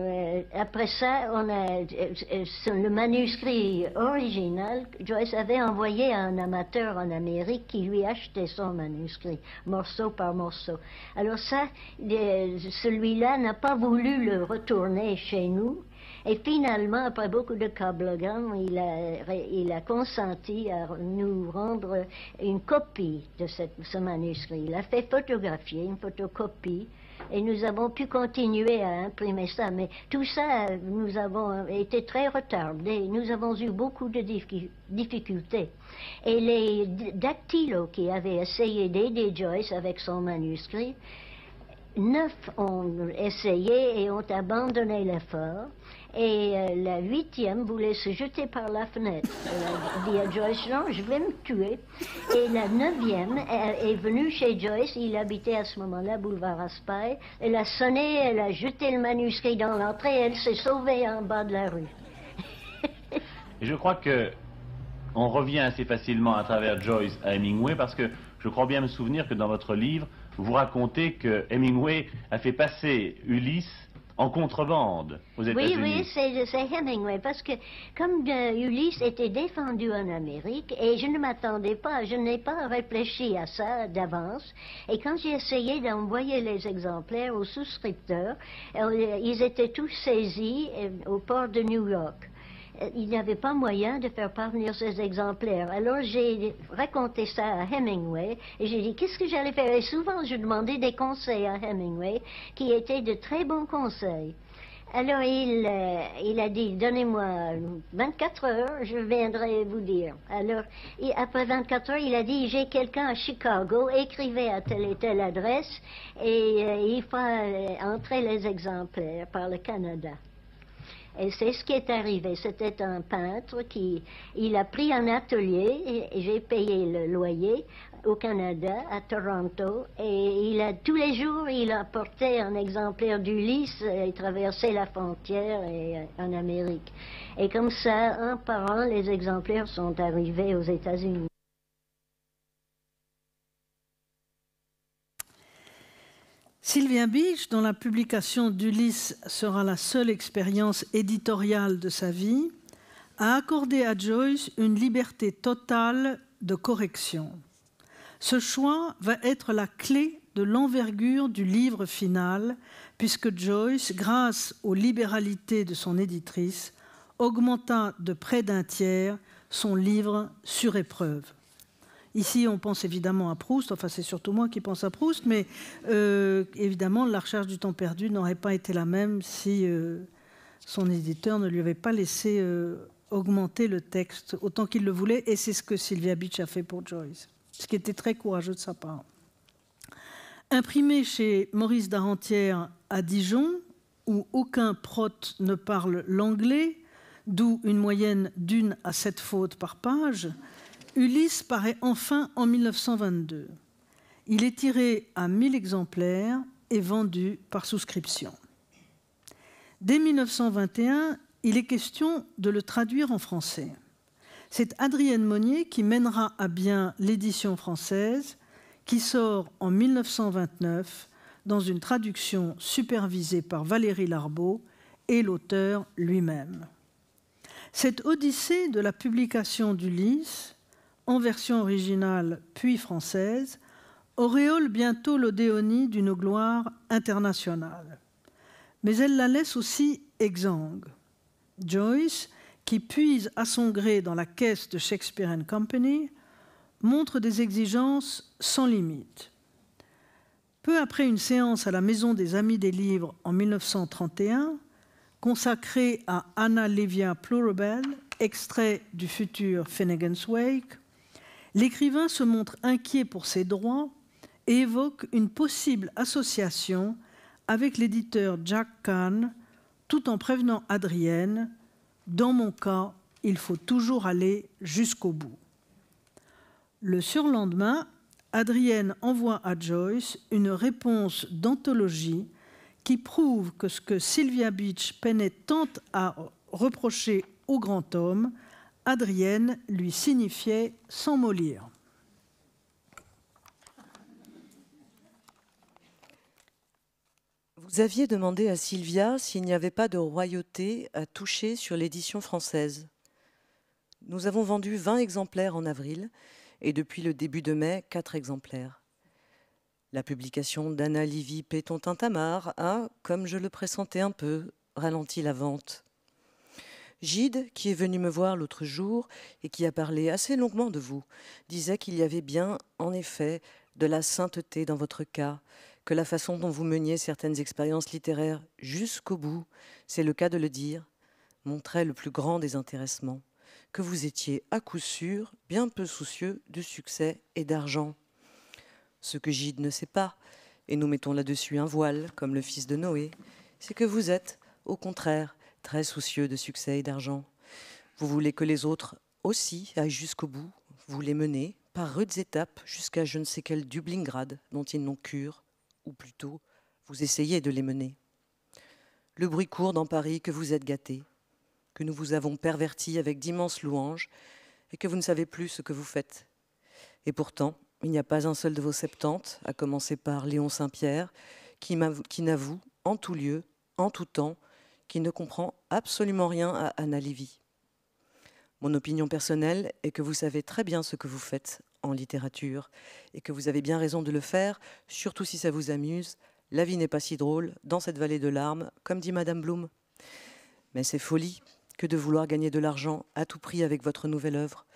après ça, on a le manuscrit original. Joyce avait envoyé à un amateur en Amérique qui lui achetait son manuscrit, morceau par morceau. Alors ça, celui-là n'a pas voulu le retourner chez nous. Et finalement, après beaucoup de câblegan, il a consenti à nous rendre une copie de ce manuscrit. Il a fait photographier, une photocopie, et nous avons pu continuer à imprimer ça. Mais tout ça, nous avons été très retardés. Nous avons eu beaucoup de difficultés. Et les dactylos qui avaient essayé d'aider Joyce avec son manuscrit, 9 ont essayé et ont abandonné l'effort. Et la 8e voulait se jeter par la fenêtre. Elle a dit à Joyce, non, je vais me tuer. Et la 9e est venue chez Joyce. Il habitait à ce moment-là, boulevard Raspail. Elle a sonné, elle a jeté le manuscrit dans l'entrée et elle s'est sauvée en bas de la rue.
Et je crois que on revient assez facilement à travers Joyce à Hemingway, parce que je crois bien me souvenir que dans votre livre, vous racontez que Hemingway a fait passer Ulysse en contrebande aux États-Unis.
Oui, c'est Hemingway, parce que comme Ulysse était défendu en Amérique, et je ne m'attendais pas, je n'ai pas réfléchi à ça d'avance, et quand j'ai essayé d'envoyer les exemplaires aux souscripteurs, ils étaient tous saisis au port de New York. Il n'y avait pas moyen de faire parvenir ces exemplaires. Alors j'ai raconté ça à Hemingway et j'ai dit qu'est-ce que j'allais faire. Et souvent je demandais des conseils à Hemingway qui étaient de très bons conseils. Alors il a dit donnez-moi 24 heures, je viendrai vous dire. Alors après 24 heures, il a dit j'ai quelqu'un à Chicago, écrivez à telle et telle adresse et il fera entrer les exemplaires par le Canada. Et c'est ce qui est arrivé. C'était un peintre il a pris un atelier et j'ai payé le loyer au Canada, à Toronto. Et tous les jours, il apportait un exemplaire d'Ulysse et traversait la frontière en Amérique. Et comme ça, un par un, les exemplaires sont arrivés aux États-Unis.
Sylvia Beach, dont la publication d'Ulysse sera la seule expérience éditoriale de sa vie, a accordé à Joyce une liberté totale de correction. Ce choix va être la clé de l'envergure du livre final, puisque Joyce, grâce aux libéralités de son éditrice, augmenta de près d'un tiers son livre sur épreuve. Ici, on pense évidemment à Proust, enfin c'est surtout moi qui pense à Proust, mais évidemment, La Recherche du temps perdu n'aurait pas été la même si son éditeur ne lui avait pas laissé augmenter le texte autant qu'il le voulait, et c'est ce que Sylvia Beach a fait pour Joyce, ce qui était très courageux de sa part. Imprimé chez Maurice Darentière à Dijon, où aucun prote ne parle l'anglais, d'où une moyenne d'1 à 7 fautes par page, Ulysse paraît enfin en 1922. Il est tiré à 1000 exemplaires et vendu par souscription. Dès 1921, il est question de le traduire en français. C'est Adrienne Monnier qui mènera à bien l'édition française, qui sort en 1929 dans une traduction supervisée par Valérie Larbaud et l'auteur lui-même. Cette odyssée de la publication d'Ulysse, en version originale puis française, auréole bientôt l'Odéonie d'une gloire internationale. mais elle la laisse aussi exsangue. Joyce, qui puise à son gré dans la caisse de Shakespeare & Company, montre des exigences sans limite. Peu après une séance à la Maison des Amis des Livres en 1931, consacrée à Anna Livia Plurabelle, extrait du futur Finnegan's Wake, l'écrivain se montre inquiet pour ses droits et évoque une possible association avec l'éditeur Jack Kahn, tout en prévenant Adrienne « Dans mon cas, il faut toujours aller jusqu'au bout ». Le surlendemain, Adrienne envoie à Joyce une réponse d'anthologie qui prouve que ce que Sylvia Beach peinait tant à reprocher au grand homme, Adrienne lui signifiait sans mot lire.
Vous aviez demandé à Sylvia s'il n'y avait pas de royauté à toucher sur l'édition française. Nous avons vendu 20 exemplaires en avril et depuis le début de mai, 4 exemplaires. La publication d'Anna Livy Péton-Tintamarre a, comme je le pressentais un peu, ralenti la vente. Gide, qui est venu me voir l'autre jour et qui a parlé assez longuement de vous, disait qu'il y avait bien, en effet, de la sainteté dans votre cas, que la façon dont vous meniez certaines expériences littéraires jusqu'au bout, c'est le cas de le dire, montrait le plus grand désintéressement, que vous étiez à coup sûr bien peu soucieux de succès et d'argent. Ce que Gide ne sait pas, et nous mettons là-dessus un voile, comme le fils de Noé, c'est que vous êtes, au contraire, très soucieux de succès et d'argent. Vous voulez que les autres aussi aillent jusqu'au bout, vous les menez par rudes étapes jusqu'à je ne sais quel Dublingrad dont ils n'ont cure, ou plutôt, vous essayez de les mener. Le bruit court dans Paris que vous êtes gâté, que nous vous avons perverti avec d'immenses louanges et que vous ne savez plus ce que vous faites. Et pourtant, il n'y a pas un seul de vos 70, à commencer par Léon Saint-Pierre, qui n'avoue, en tout lieu, en tout temps, qu'il ne comprend absolument rien à Anna Livy. Mon opinion personnelle est que vous savez très bien ce que vous faites en littérature et que vous avez bien raison de le faire, surtout si ça vous amuse. La vie n'est pas si drôle dans cette vallée de larmes, comme dit Madame Bloom. Mais c'est folie que de vouloir gagner de l'argent à tout prix avec votre nouvelle œuvre.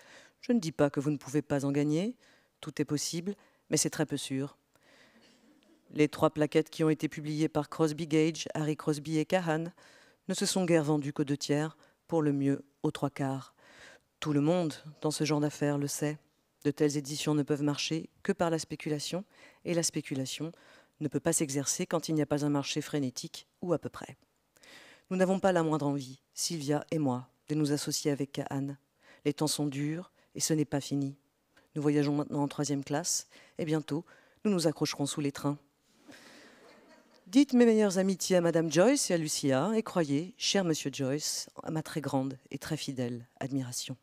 Je ne dis pas que vous ne pouvez pas en gagner, tout est possible, mais c'est très peu sûr. Les 3 plaquettes qui ont été publiées par Crosby Gage, Harry Crosby et Kahan ne se sont guère vendues qu'aux 2/3, pour le mieux aux 3/4. Tout le monde, dans ce genre d'affaires, le sait. De telles éditions ne peuvent marcher que par la spéculation, et la spéculation ne peut pas s'exercer quand il n'y a pas un marché frénétique, ou à peu près. Nous n'avons pas la moindre envie, Sylvia et moi, de nous associer avec Kahan. Les temps sont durs, et ce n'est pas fini. Nous voyageons maintenant en 3e classe, et bientôt, nous nous accrocherons sous les trains. Dites mes meilleures amitiés à Madame Joyce et à Lucia, et croyez, cher Monsieur Joyce, à ma très grande et très fidèle admiration.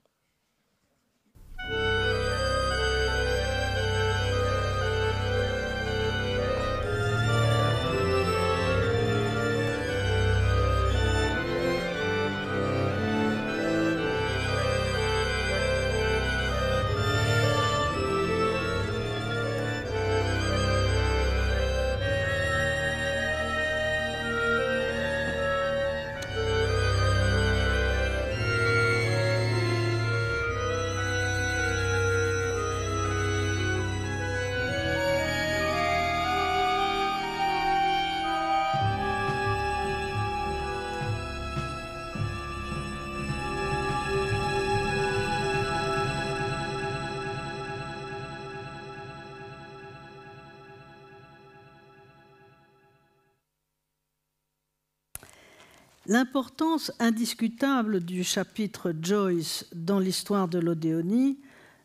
L'importance indiscutable du chapitre Joyce dans l'histoire de l'Odéonie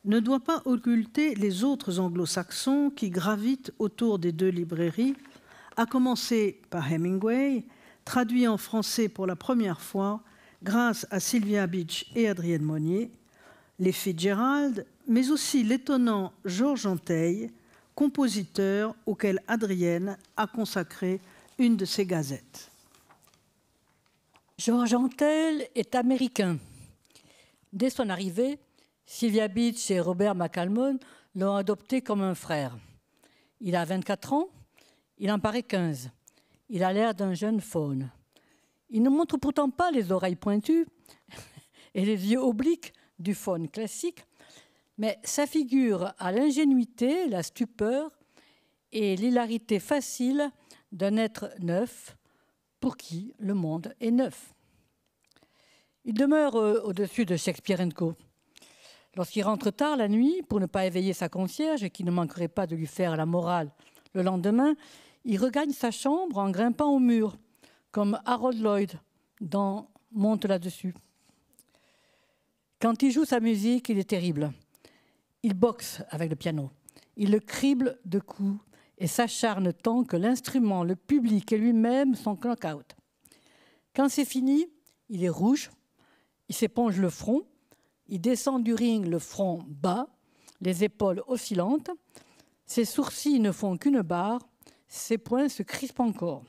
ne doit pas occulter les autres anglo-saxons qui gravitent autour des 2 librairies, à commencer par Hemingway, traduit en français pour la première fois grâce à Sylvia Beach et Adrienne Monnier, les Fitzgerald, mais aussi l'étonnant Georges Antheil, compositeur auquel Adrienne a consacré une de ses gazettes.
Georges Antheil est américain. Dès son arrivée, Sylvia Beach et Robert McCalmon l'ont adopté comme un frère. Il a 24 ans, il en paraît 15. Il a l'air d'un jeune faune. Il ne montre pourtant pas les oreilles pointues et les yeux obliques du faune classique, mais sa figure a l'ingénuité, la stupeur et l'hilarité facile d'un être neuf pour qui le monde est neuf. Il demeure au-dessus de Shakespeare & Co. Lorsqu'il rentre tard la nuit, pour ne pas éveiller sa concierge et qui ne manquerait pas de lui faire la morale le lendemain, il regagne sa chambre en grimpant au mur, comme Harold Lloyd dans Monte là-dessus. Quand il joue sa musique, il est terrible. Il boxe avec le piano. Il le crible de coups et s'acharne tant que l'instrument, le public et lui-même sont knock-out. Quand c'est fini, il est rouge, il s'éponge le front, il descend du ring le front bas, les épaules oscillantes, ses sourcils ne font qu'une barre, ses poings se crispent encore.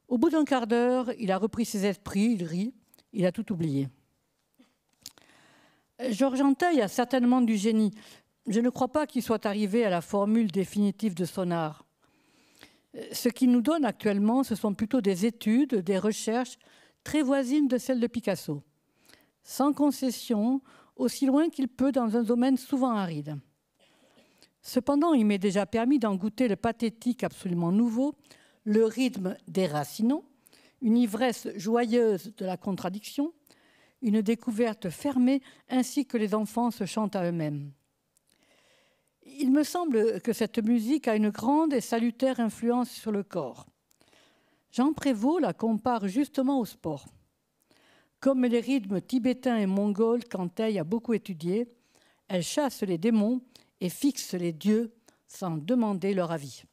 Au bout d'un quart d'heure, il a repris ses esprits, il rit, il a tout oublié. Georges Antheil a certainement du génie. Je ne crois pas qu'il soit arrivé à la formule définitive de son art. Ce qu'il nous donne actuellement, ce sont plutôt des études, des recherches très voisines de celles de Picasso, sans concession, aussi loin qu'il peut dans un domaine souvent aride. Cependant, il m'est déjà permis d'en goûter le pathétique absolument nouveau, le rythme déracinant, une ivresse joyeuse de la contradiction, une découverte fermée, ainsi que les enfants se chantent à eux-mêmes. Il me semble que cette musique a une grande et salutaire influence sur le corps. Jean Prévost la compare justement au sport. Comme les rythmes tibétains et mongols qu'Antheil a beaucoup étudiés, elle chasse les démons et fixe les dieux sans demander leur avis.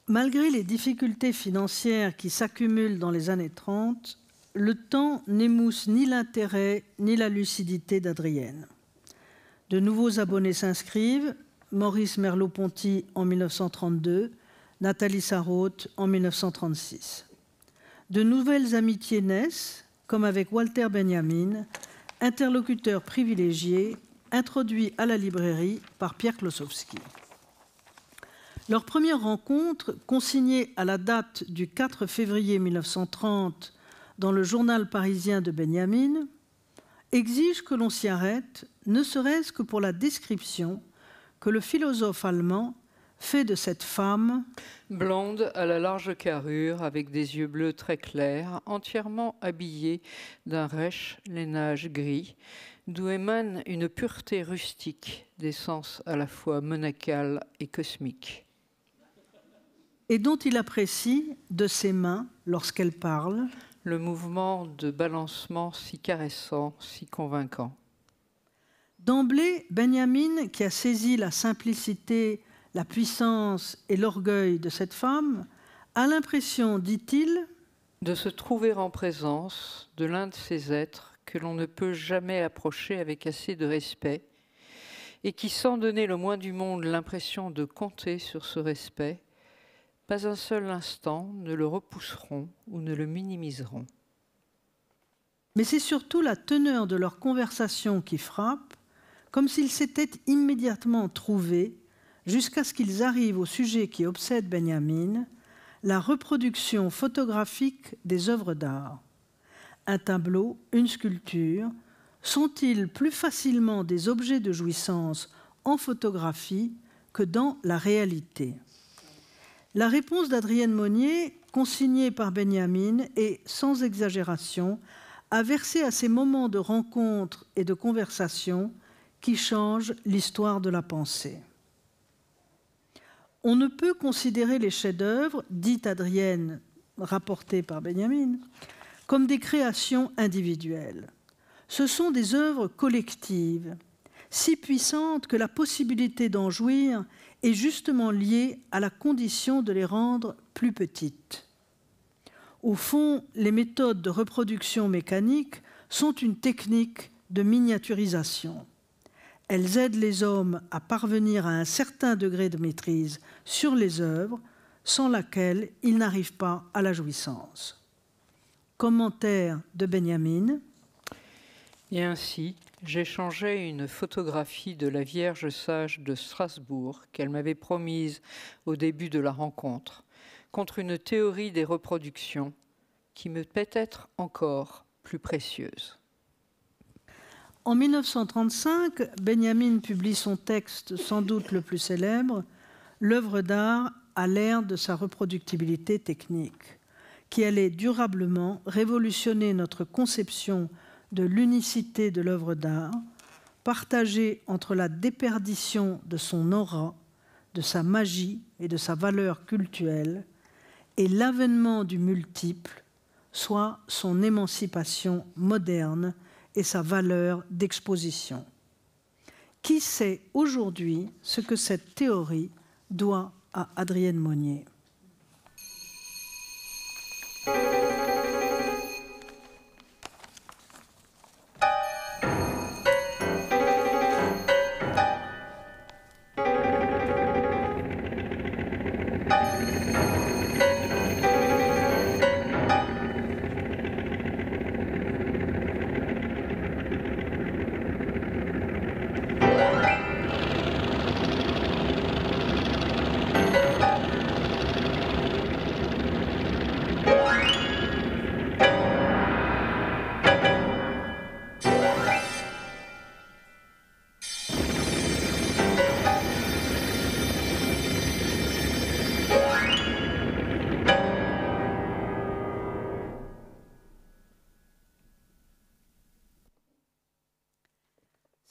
Malgré les difficultés financières qui s'accumulent dans les années 30, le temps n'émousse ni l'intérêt ni la lucidité d'Adrienne. De nouveaux abonnés s'inscrivent, Maurice Merleau-Ponty en 1932, Nathalie Sarraute en 1936. De nouvelles amitiés naissent, comme avec Walter Benjamin, interlocuteur privilégié, introduit à la librairie par Pierre Klossowski. Leur première rencontre, consignée à la date du 4 février 1930 dans le journal parisien de Benjamin, exige que l'on s'y arrête, ne serait-ce que pour la description que le philosophe allemand fait de cette femme
blonde à la large carrure, avec des yeux bleus très clairs, entièrement habillée d'un rêche lainage gris, d'où émane une pureté rustique, d'essence à la fois monacale et cosmique.
Et dont il apprécie de ses mains, lorsqu'elle parle,
le mouvement de balancement si caressant, si convaincant.
D'emblée, Benjamin, qui a saisi la simplicité, la puissance et l'orgueil de cette femme, a l'impression, dit-il,
de se trouver en présence de l'un de ces êtres que l'on ne peut jamais approcher avec assez de respect et qui, sans donner le moins du monde l'impression de compter sur ce respect, pas un seul instant ne le repousseront ou ne le minimiseront.
Mais c'est surtout la teneur de leur conversation qui frappe, comme s'ils s'étaient immédiatement trouvés, jusqu'à ce qu'ils arrivent au sujet qui obsède Benjamin, la reproduction photographique des œuvres d'art. Un tableau, une sculpture, sont-ils plus facilement des objets de jouissance en photographie que dans la réalité? La réponse d'Adrienne Monnier, consignée par Benjamin, est, sans exagération, à verser à ces moments de rencontre et de conversation qui changent l'histoire de la pensée. On ne peut considérer les chefs-d'œuvre, dit Adrienne, rapportés par Benjamin, comme des créations individuelles. Ce sont des œuvres collectives, si puissantes que la possibilité d'en jouir est justement liée à la condition de les rendre plus petites. Au fond, les méthodes de reproduction mécanique sont une technique de miniaturisation. Elles aident les hommes à parvenir à un certain degré de maîtrise sur les œuvres, sans laquelle ils n'arrivent pas à la jouissance. Commentaire de Benjamin.
Et ainsi, j'échangeais une photographie de la Vierge sage de Strasbourg qu'elle m'avait promise au début de la rencontre, contre une théorie des reproductions qui me peut être encore plus précieuse.
En 1935, Benjamin publie son texte sans doute le plus célèbre, L'œuvre d'art à l'ère de sa reproductibilité technique, qui allait durablement révolutionner notre conception de l'unicité de l'œuvre d'art, partagée entre la déperdition de son aura, de sa magie et de sa valeur cultuelle, et l'avènement du multiple, soit son émancipation moderne et sa valeur d'exposition. Qui sait aujourd'hui ce que cette théorie doit à Adrienne Monnier?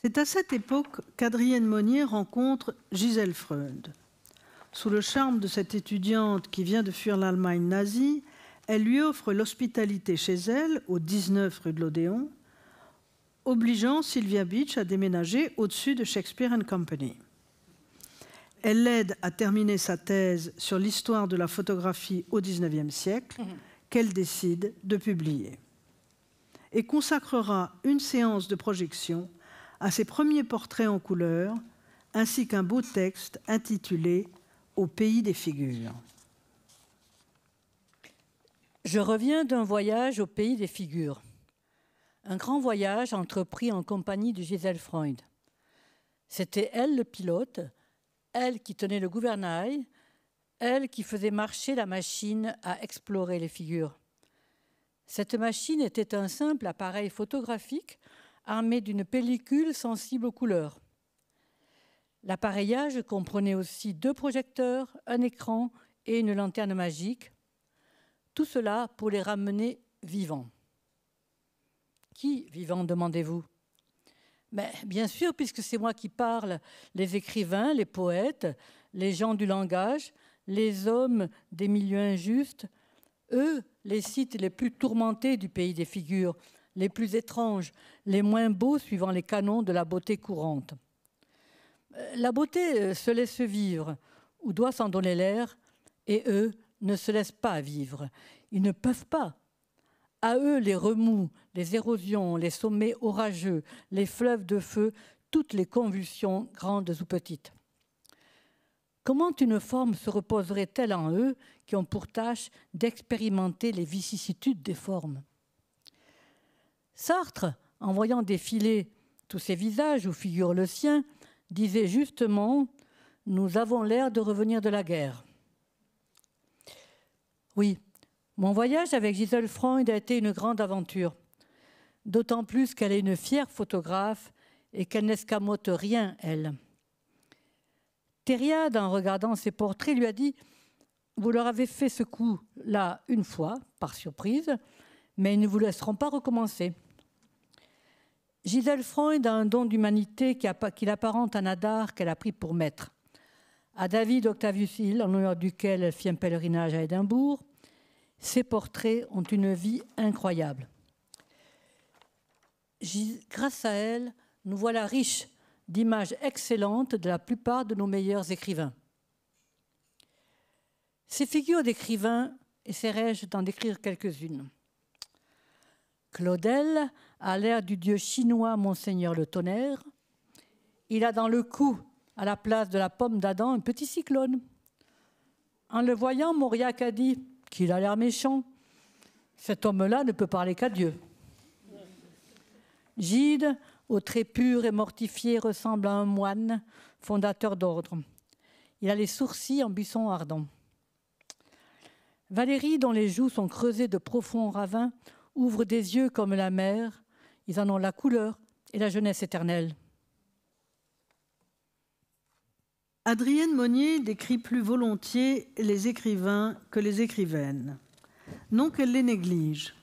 C'est à cette époque qu'Adrienne Monnier rencontre Gisèle Freund. Sous le charme de cette étudiante qui vient de fuir l'Allemagne nazie, elle lui offre l'hospitalité chez elle, au 19 rue de l'Odéon, obligeant Sylvia Beach à déménager au-dessus de Shakespeare & Company. Elle l'aide à terminer sa thèse sur l'histoire de la photographie au XIXe siècle, qu'elle décide de publier, et consacrera une séance de projection à ses premiers portraits en couleur, ainsi qu'un beau texte intitulé « Au pays des figures ».
Je reviens d'un voyage au pays des figures. Un grand voyage entrepris en compagnie de Gisèle Freund. C'était elle le pilote, elle qui tenait le gouvernail, elle qui faisait marcher la machine à explorer les figures. Cette machine était un simple appareil photographique armé d'une pellicule sensible aux couleurs. L'appareillage comprenait aussi 2 projecteurs, un écran et une lanterne magique. Tout cela pour les ramener vivants. Qui vivants, demandez-vous? Mais bien sûr, puisque c'est moi qui parle, les écrivains, les poètes, les gens du langage, les hommes des milieux injustes, eux, les sites les plus tourmentés du pays des figures, les plus étranges, les moins beaux suivant les canons de la beauté courante. La beauté se laisse vivre, ou doit s'en donner l'air, et eux ne se laissent pas vivre. Ils ne peuvent pas. À eux, les remous, les érosions, les sommets orageux, les fleuves de feu, toutes les convulsions, grandes ou petites. Comment une forme se reposerait-elle en eux qui ont pour tâche d'expérimenter les vicissitudes des formes? Sartre, en voyant défiler tous ces visages où figure le sien, disait justement « Nous avons l'air de revenir de la guerre ». Oui, mon voyage avec Gisèle Freund a été une grande aventure, d'autant plus qu'elle est une fière photographe et qu'elle n'escamote rien, elle. Thériade, en regardant ses portraits, lui a dit « Vous leur avez fait ce coup-là une fois, par surprise, mais ils ne vous laisseront pas recommencer. » Gisèle Freund a un don d'humanité qui l'apparente à Nadar qu'elle a pris pour maître. À David Octavius Hill, en l'honneur duquel elle fit un pèlerinage à Édimbourg, ses portraits ont une vie incroyable. Grâce à elle, nous voilà riches d'images excellentes de la plupart de nos meilleurs écrivains. Ces figures d'écrivains, essaierai-je d'en décrire quelques-unes. Claudel a l'air du dieu chinois Monseigneur le Tonnerre. Il a dans le cou, à la place de la pomme d'Adam, un petit cyclone. En le voyant, Mauriac a dit qu'il a l'air méchant. Cet homme-là ne peut parler qu'à Dieu. Gide, aux traits purs et mortifiés, ressemble à un moine, fondateur d'ordre. Il a les sourcils en buisson ardent. Valérie, dont les joues sont creusées de profonds ravins, ouvre des yeux comme la mer. Ils en ont la couleur et la jeunesse éternelle.
Adrienne Monnier décrit plus volontiers les écrivains que les écrivaines. Non qu'elle les néglige.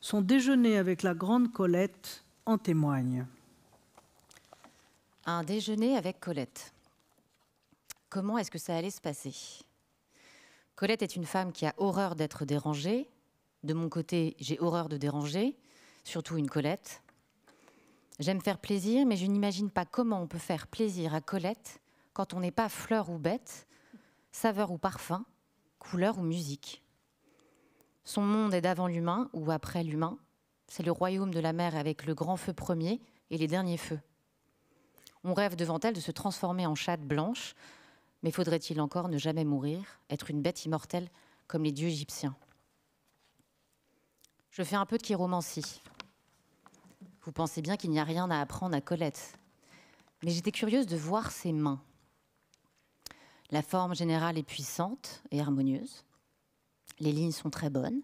Son déjeuner avec la grande Colette en témoigne.
Un déjeuner avec Colette. Comment est-ce que ça allait se passer? Colette est une femme qui a horreur d'être dérangée. De mon côté, j'ai horreur de déranger, surtout une Colette. J'aime faire plaisir, mais je n'imagine pas comment on peut faire plaisir à Colette quand on n'est pas fleur ou bête, saveur ou parfum, couleur ou musique. Son monde est d'avant l'humain ou après l'humain. C'est le royaume de la mer avec le grand feu premier et les derniers feux. On rêve devant elle de se transformer en chatte blanche, mais faudrait-il encore ne jamais mourir, être une bête immortelle comme les dieux égyptiens? Je fais un peu de chiromancie. Vous pensez bien qu'il n'y a rien à apprendre à Colette. Mais j'étais curieuse de voir ses mains. La forme générale est puissante et harmonieuse. Les lignes sont très bonnes.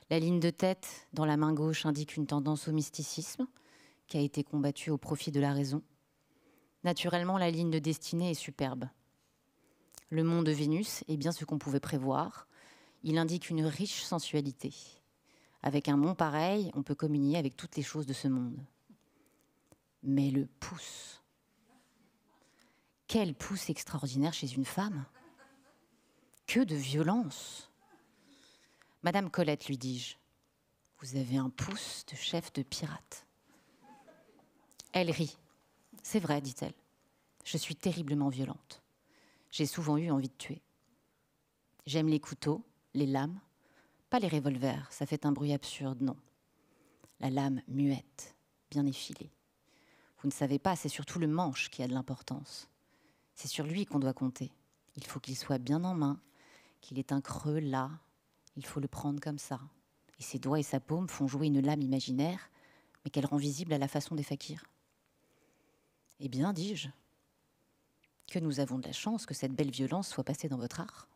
La ligne de tête dans la main gauche indique une tendance au mysticisme qui a été combattue au profit de la raison. Naturellement, la ligne de destinée est superbe. Le mont de Vénus est bien ce qu'on pouvait prévoir. Il indique une riche sensualité. Avec un mont pareil, on peut communier avec toutes les choses de ce monde. Mais le pouce. Quel pouce extraordinaire chez une femme! Que de violence! Madame Colette, lui dis-je, vous avez un pouce de chef de pirate. Elle rit. C'est vrai, dit-elle. Je suis terriblement violente. J'ai souvent eu envie de tuer. J'aime les couteaux, les lames, pas les revolvers, ça fait un bruit absurde, non. La lame muette, bien effilée. Vous ne savez pas, c'est surtout le manche qui a de l'importance. C'est sur lui qu'on doit compter. Il faut qu'il soit bien en main, qu'il ait un creux là. Il faut le prendre comme ça. Et ses doigts et sa paume font jouer une lame imaginaire, mais qu'elle rend visible à la façon des fakirs. Eh bien, dis-je, que nous avons de la chance que cette belle violence soit passée dans votre art.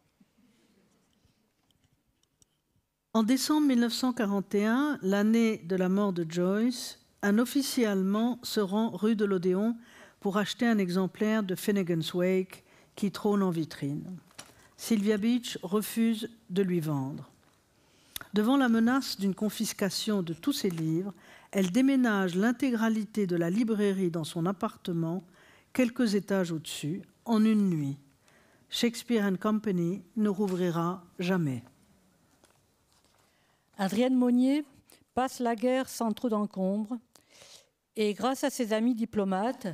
En décembre 1941, l'année de la mort de Joyce, un officier allemand se rend rue de l'Odéon pour acheter un exemplaire de Finnegan's Wake qui trône en vitrine. Sylvia Beach refuse de lui vendre. Devant la menace d'une confiscation de tous ses livres, elle déménage l'intégralité de la librairie dans son appartement, quelques étages au-dessus, en une nuit. Shakespeare & Company ne rouvrira jamais.
Adrienne Monnier passe la guerre sans trop d'encombre et, grâce à ses amis diplomates,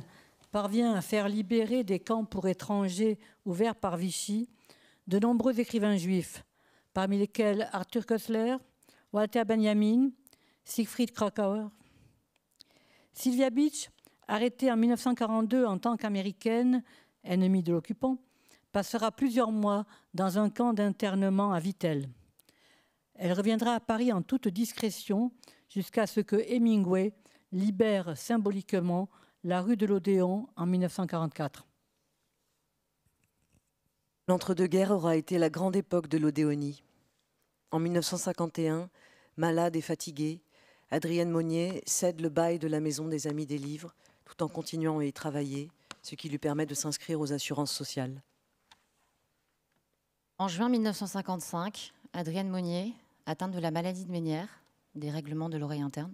parvient à faire libérer des camps pour étrangers ouverts par Vichy de nombreux écrivains juifs, parmi lesquels Arthur Koestler, Walter Benjamin, Siegfried Kracauer. Sylvia Beach arrêtée en 1942 en tant qu'américaine, ennemie de l'occupant, passera plusieurs mois dans un camp d'internement à Vittel. Elle reviendra à Paris en toute discrétion jusqu'à ce que Hemingway libère symboliquement la rue de l'Odéon en 1944.
L'entre-deux-guerres aura été la grande époque de l'Odéonie. En 1951, malade et fatiguée, Adrienne Monnier cède le bail de la Maison des Amis des Livres tout en continuant à y travailler, ce qui lui permet de s'inscrire aux assurances sociales.
En juin 1955, Adrienne Monnier, atteinte de la maladie de Ménière, dérèglement de l'oreille interne,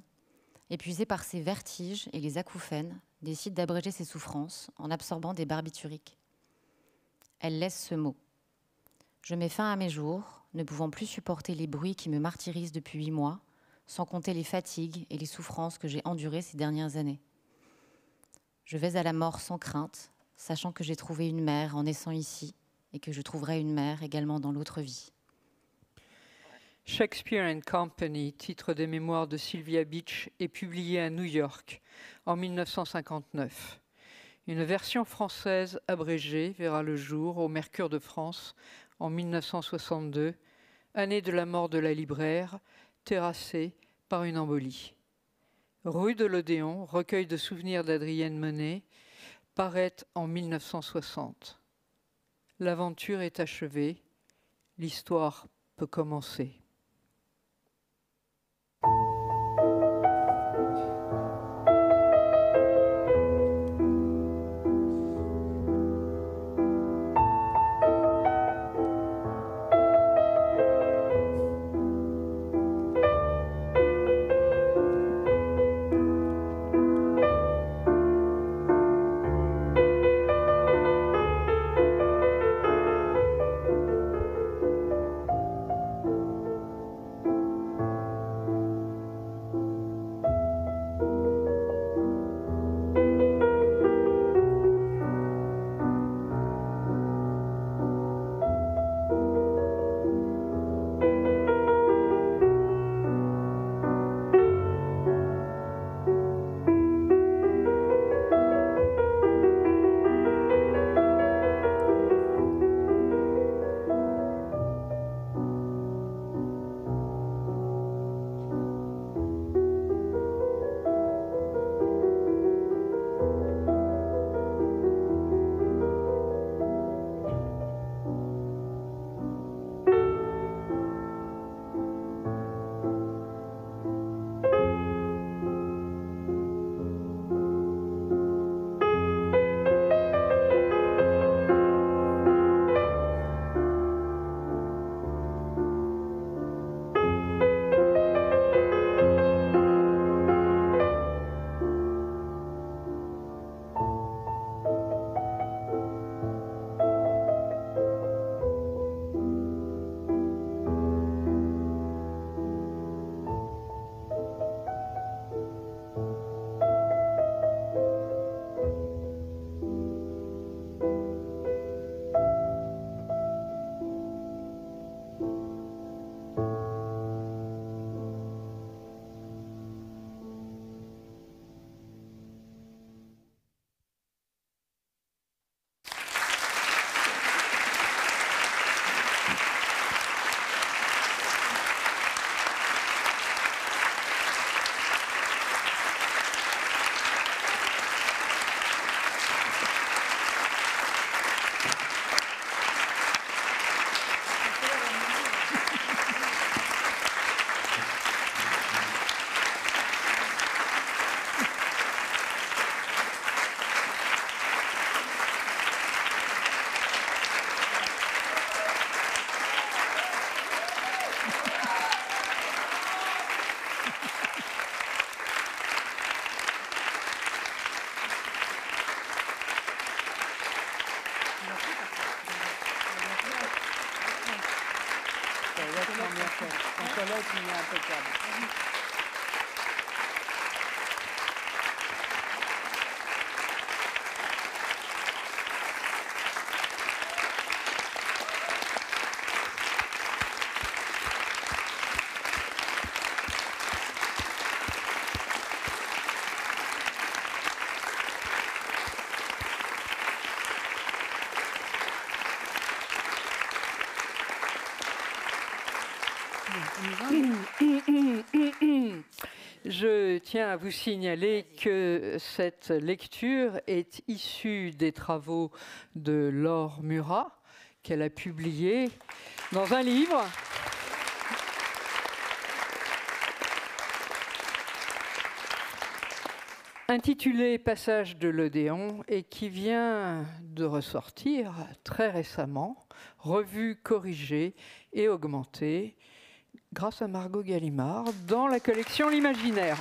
épuisée par ses vertiges et les acouphènes, décide d'abréger ses souffrances en absorbant des barbituriques. Elle laisse ce mot. « Je mets fin à mes jours, ne pouvant plus supporter les bruits qui me martyrisent depuis 8 mois, sans compter les fatigues et les souffrances que j'ai endurées ces dernières années. Je vais à la mort sans crainte, sachant que j'ai trouvé une mère en naissant ici et que je trouverai une mère également dans l'autre vie. »
Shakespeare and Company, titre des mémoires de Sylvia Beach, est publié à New York en 1959. Une version française abrégée verra le jour au Mercure de France en 1962, année de la mort de la libraire, terrassée par une embolie. Rue de l'Odéon, recueil de souvenirs d'Adrienne Monnier, paraît en 1960. L'aventure est achevée, l'histoire peut commencer. Je tiens à vous signaler que cette lecture est issue des travaux de Laure Murat, qu'elle a publié dans un livre. Intitulé Passage de l'Odéon et qui vient de ressortir très récemment, revue corrigée et augmentée grâce à Margot Gallimard dans la collection L'Imaginaire.